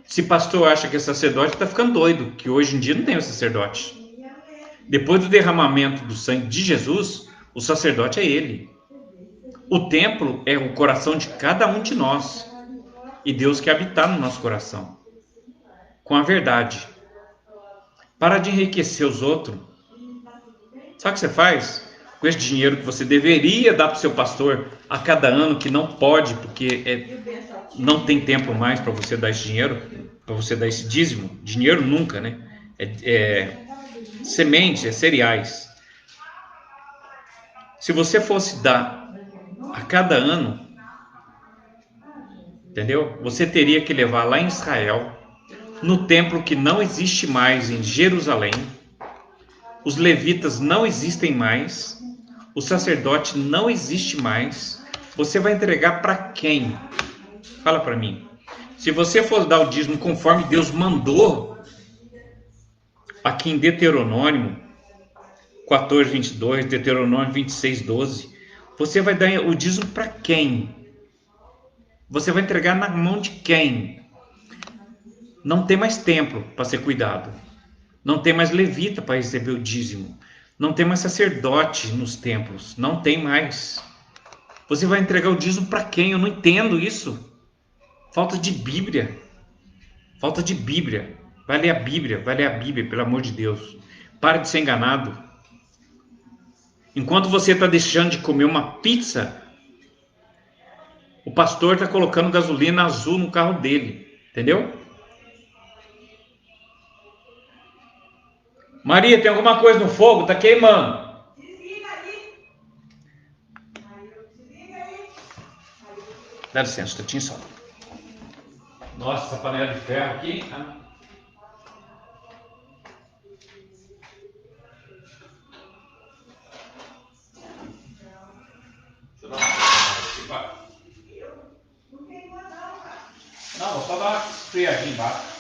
Se pastor acha que é sacerdote, está ficando doido, que hoje em dia não tem o sacerdote. Depois do derramamento do sangue de Jesus, o sacerdote é ele. O templo é o coração de cada um de nós. E Deus quer habitar no nosso coração. Com a verdade. Para de enriquecer os outros. Sabe o que você faz? Com esse dinheiro que você deveria dar para o seu pastor a cada ano, que não pode, porque não tem tempo mais para você dar esse dinheiro, para você dar esse dízimo. Dinheiro nunca, né? Sementes, cereais. Se você fosse dar a cada ano, Entendeu? Você teria que levar lá em Israel, no templo que não existe mais em Jerusalém. Os levitas não existem mais. O sacerdote não existe mais. Você vai entregar para quem? Fala para mim. Se você for dar o dízimo conforme Deus mandou, aqui em Deuteronômio 14:22, Deuteronômio 26:12, você vai dar o dízimo para quem? Você vai entregar na mão de quem? Não tem mais templo para ser cuidado. Não tem mais levita para receber o dízimo. Não tem mais sacerdote nos templos. Não tem mais. Você vai entregar o dízimo para quem? Eu não entendo isso. Falta de Bíblia. Falta de Bíblia. Vai ler a Bíblia. Vai ler a Bíblia, pelo amor de Deus. Pare de ser enganado. Enquanto você está deixando de comer uma pizza, o pastor está colocando gasolina azul no carro dele. Entendeu? Maria, tem alguma coisa no fogo? Está queimando. Dá licença, um só. Nossa, essa panela de ferro aqui. Não, vou só dar uma esfriadinha embaixo.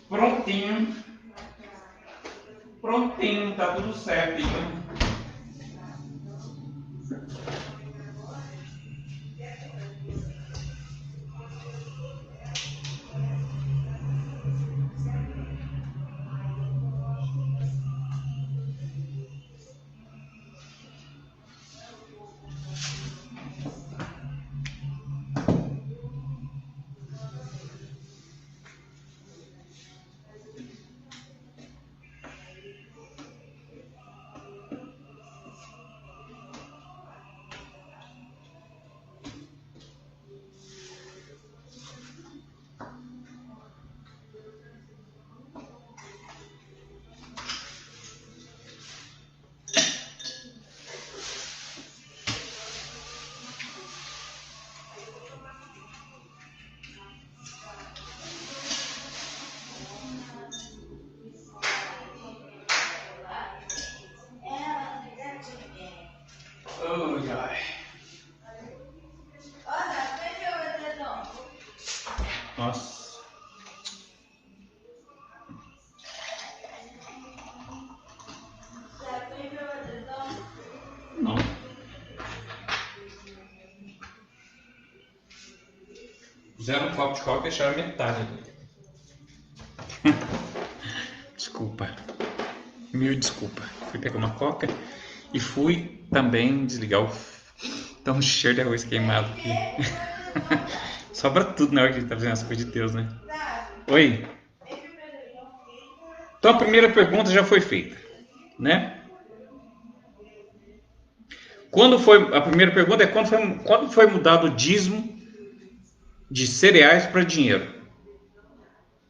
Prontinho. Prontinho, tá tudo certo. Então. Nossa. Não. Fizeram um copo de coca e deixaram metade. Desculpa. Mil desculpa. Fui pegar uma coca e fui também desligar o... Então, um cheiro de arroz queimado aqui. Sobra tudo na hora que a gente tá fazendo as coisas de Deus, né? Oi. Então a primeira pergunta já foi feita, né? Quando foi a primeira pergunta é quando foi mudado o dízimo de cereais para dinheiro?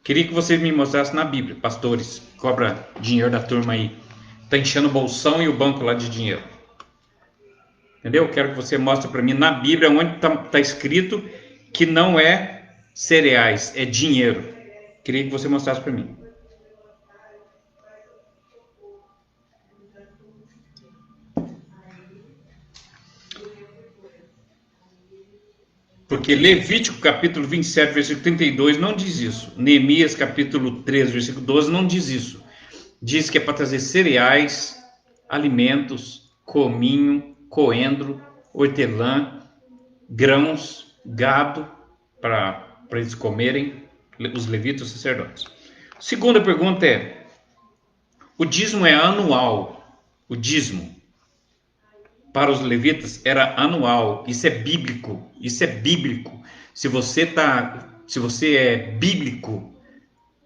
Queria que vocês me mostrassem na Bíblia, pastores, cobra dinheiro da turma aí, tá enchendo o bolsão e o banco lá de dinheiro. Entendeu? Quero que você mostre para mim na Bíblia onde tá escrito que não é cereais, é dinheiro. Queria que você mostrasse para mim. Porque Levítico capítulo 27, versículo 32 não diz isso. Neemias capítulo 3, versículo 12 não diz isso. Diz que é para trazer cereais, alimentos, cominho, coentro, hortelã, grãos, gado, para eles comerem, os levitas, os sacerdotes. Segunda pergunta é, o dízimo é anual? O dízimo para os levitas era anual. Isso é bíblico. Isso é bíblico. Se você é bíblico,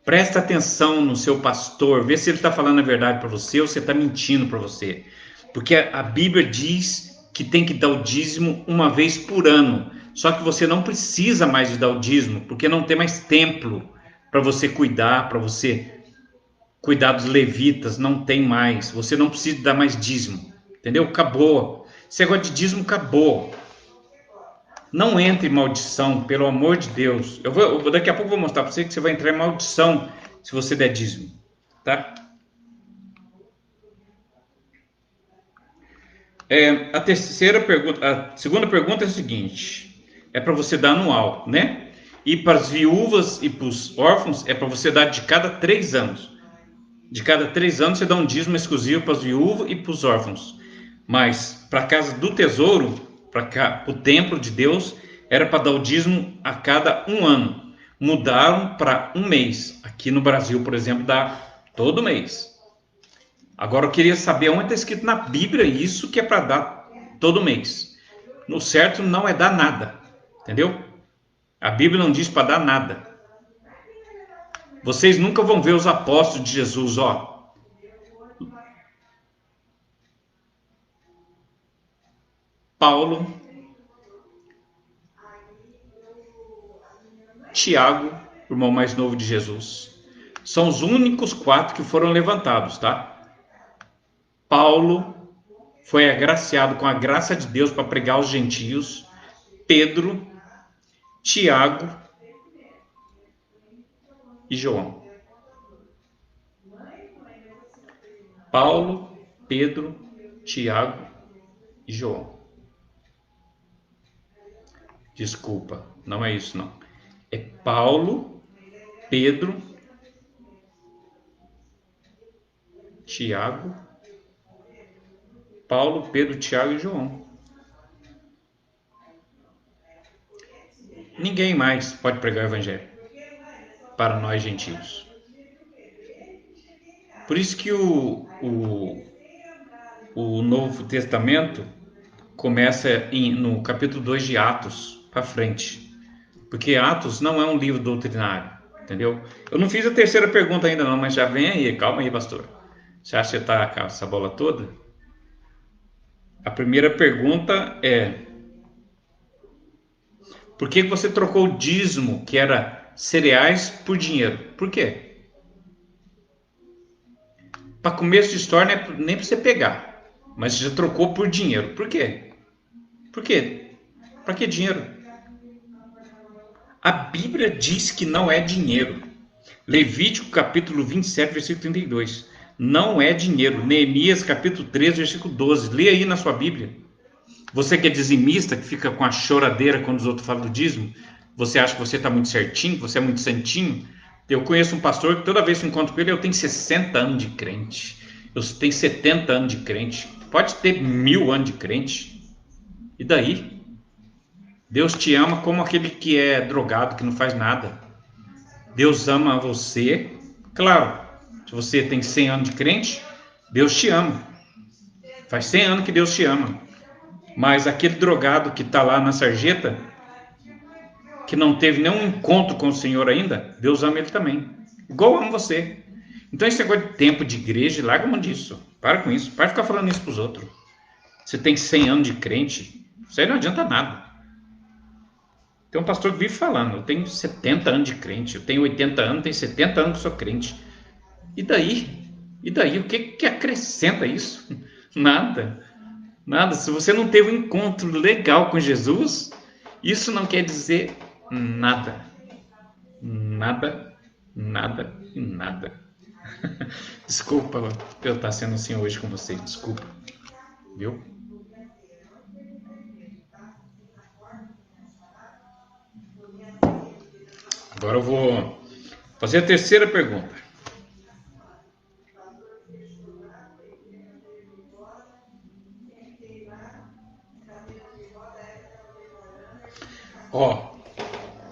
presta atenção no seu pastor, vê se ele está falando a verdade para você ou se está mentindo para você. Porque a Bíblia diz que tem que dar o dízimo uma vez por ano. Só que você não precisa mais de dar o dízimo, porque não tem mais templo para você cuidar, dos levitas, não tem mais. Você não precisa dar mais dízimo, entendeu? Acabou. Esse negócio de dízimo acabou. Não entre em maldição, pelo amor de Deus. Daqui a pouco eu vou mostrar para você que você vai entrar em maldição se você der dízimo, tá? A segunda pergunta é a seguinte: é para você dar anual, né? E para as viúvas e para os órfãos é para você dar de cada 3 anos. De cada 3 anos você dá um dízimo exclusivo para as viúvas e para os órfãos. Mas para a casa do tesouro, para o templo de Deus, era para dar o dízimo a cada 1 ano. Mudaram para 1 mês. Aqui no Brasil, por exemplo, dá todo mês. Agora eu queria saber onde está escrito na Bíblia isso que é para dar todo mês. No certo não é dar nada, entendeu? A Bíblia não diz para dar nada. Vocês nunca vão ver os apóstolos de Jesus, ó. Paulo, Tiago, o irmão mais novo de Jesus, são os únicos 4 que foram levantados, tá? Paulo foi agraciado com a graça de Deus para pregar aos gentios. Pedro, Tiago e João. Paulo, Pedro, Tiago e João. Desculpa, não é isso não. É Paulo, Pedro, Tiago, Tiago e João. Ninguém mais pode pregar o evangelho para nós gentios. Por isso que o Novo Testamento começa no capítulo 2 de Atos para frente. Porque Atos não é um livro doutrinário, entendeu? Eu não fiz a terceira pergunta ainda não, mas já vem aí. Calma aí, pastor. Você acha que você está com essa bola toda? A primeira pergunta é: por que você trocou o dízimo, que era cereais, por dinheiro? Por quê? Para começo de história, nem para você pegar, mas você já trocou por dinheiro. Por quê? Por quê? Para que dinheiro? A Bíblia diz que não é dinheiro. Levítico capítulo 27, versículo 32. Não é dinheiro. Neemias capítulo 13, versículo 12. Lê aí na sua Bíblia. Você que é dizimista, que fica com a choradeira quando os outros falam do dízimo, você acha que você está muito certinho, que você é muito santinho? Eu conheço um pastor que toda vez que eu encontro com ele, eu tenho 60 anos de crente. Eu tenho 70 anos de crente. Pode ter 1000 anos de crente. E daí? Deus te ama como aquele que é drogado, que não faz nada. Deus ama você. Claro, se você tem 100 anos de crente, Deus te ama. Faz 100 anos que Deus te ama. Mas aquele drogado que está lá na sarjeta, que não teve nenhum encontro com o Senhor ainda, Deus ama ele também. Igual ama você. Então esse negócio de tempo de igreja, larga a mão disso. Para com isso. Para de ficar falando isso para os outros. Você tem 100 anos de crente, isso aí não adianta nada. Tem um pastor que vive falando: eu tenho 70 anos de crente, eu tenho 80 anos, tenho 70 anos que sou crente. E daí? E daí? O que acrescenta isso? Nada. Nada. Se você não teve um encontro legal com Jesus, isso não quer dizer nada. Nada, nada e nada. Desculpa eu estar sendo assim hoje com vocês. Desculpa. Viu? Agora eu vou fazer a terceira pergunta.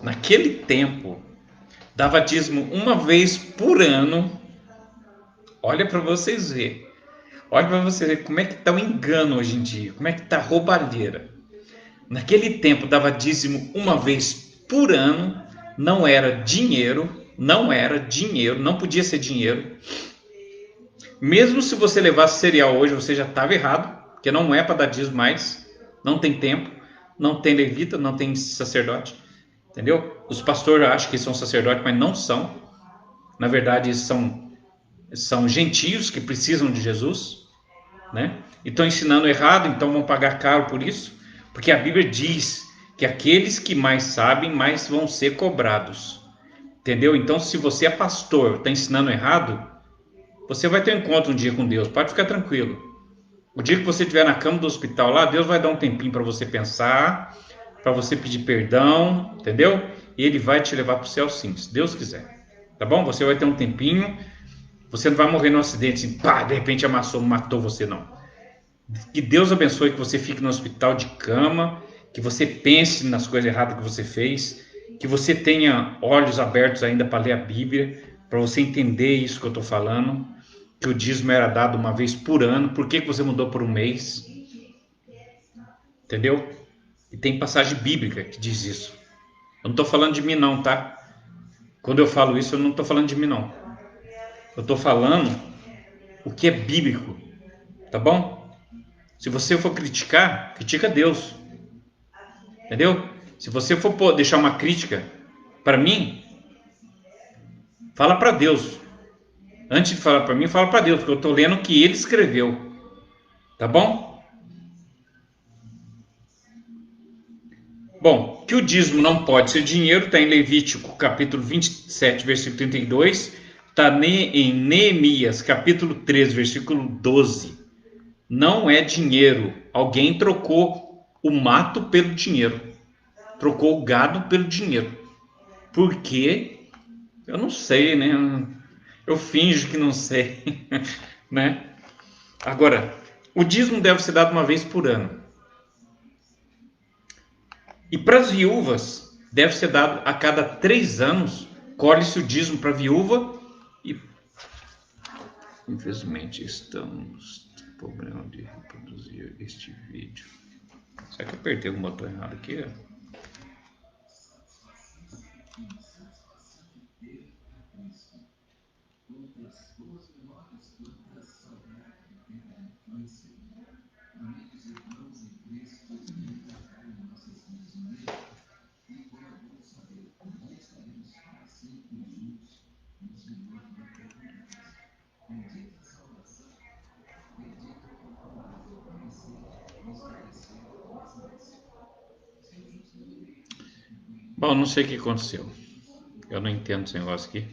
Naquele tempo, dava dízimo uma vez por ano. Olha para vocês verem. Olha para vocês verem como é que está o engano hoje em dia. Como é que está a roubalheira. Naquele tempo, dava dízimo uma vez por ano. Não era dinheiro. Não podia ser dinheiro. Mesmo se você levasse cereal hoje, você já estava errado. Porque não é para dar dízimo mais. Não tem templo, não tem levita, não tem sacerdote, entendeu? Os pastores acham que são sacerdotes, mas não são. Na verdade, são gentios que precisam de Jesus, né? E estão ensinando errado, então vão pagar caro por isso, porque a Bíblia diz que aqueles que mais sabem, mais vão ser cobrados, entendeu? Então, se você é pastor, está ensinando errado, você vai ter um encontro um dia com Deus, pode ficar tranquilo. O dia que você estiver na cama do hospital lá, Deus vai dar um tempinho para você pensar, para você pedir perdão, entendeu? E Ele vai te levar para o céu sim, se Deus quiser. Tá bom? Você vai ter um tempinho, você não vai morrer num acidente assim, pá, de repente amassou, matou você, não. Que Deus abençoe que você fique no hospital de cama, que você pense nas coisas erradas que você fez, que você tenha olhos abertos ainda para ler a Bíblia, para você entender isso que eu estou falando, que o dízimo era dado uma vez por ano, por que você mudou por um mês, entendeu? E tem passagem bíblica que diz isso. Eu não estou falando de mim não, tá? Quando eu falo isso, eu não estou falando de mim não. Eu estou falando o que é bíblico, tá bom? Se você for criticar, critica Deus. Entendeu? Se você for deixar uma crítica para mim, fala para Deus. Antes de falar para mim, fala para Deus, porque eu estou lendo o que ele escreveu. Tá bom? Bom, que o dízimo não pode ser dinheiro, está em Levítico capítulo 27, versículo 32. Está em Neemias capítulo 3, versículo 12. Não é dinheiro. Alguém trocou o mato pelo dinheiro. Trocou o gado pelo dinheiro. Por quê? Eu não sei, né? Eu finjo que não sei, né? Agora, o dízimo deve ser dado uma vez por ano. E para as viúvas, deve ser dado a cada 3 anos. Colhe-se o dízimo para a viúva e... Infelizmente, estamos com problema de reproduzir este vídeo. Será que eu apertei o botão errado aqui? Bom, não sei o que aconteceu. Eu não entendo esse negócio aqui.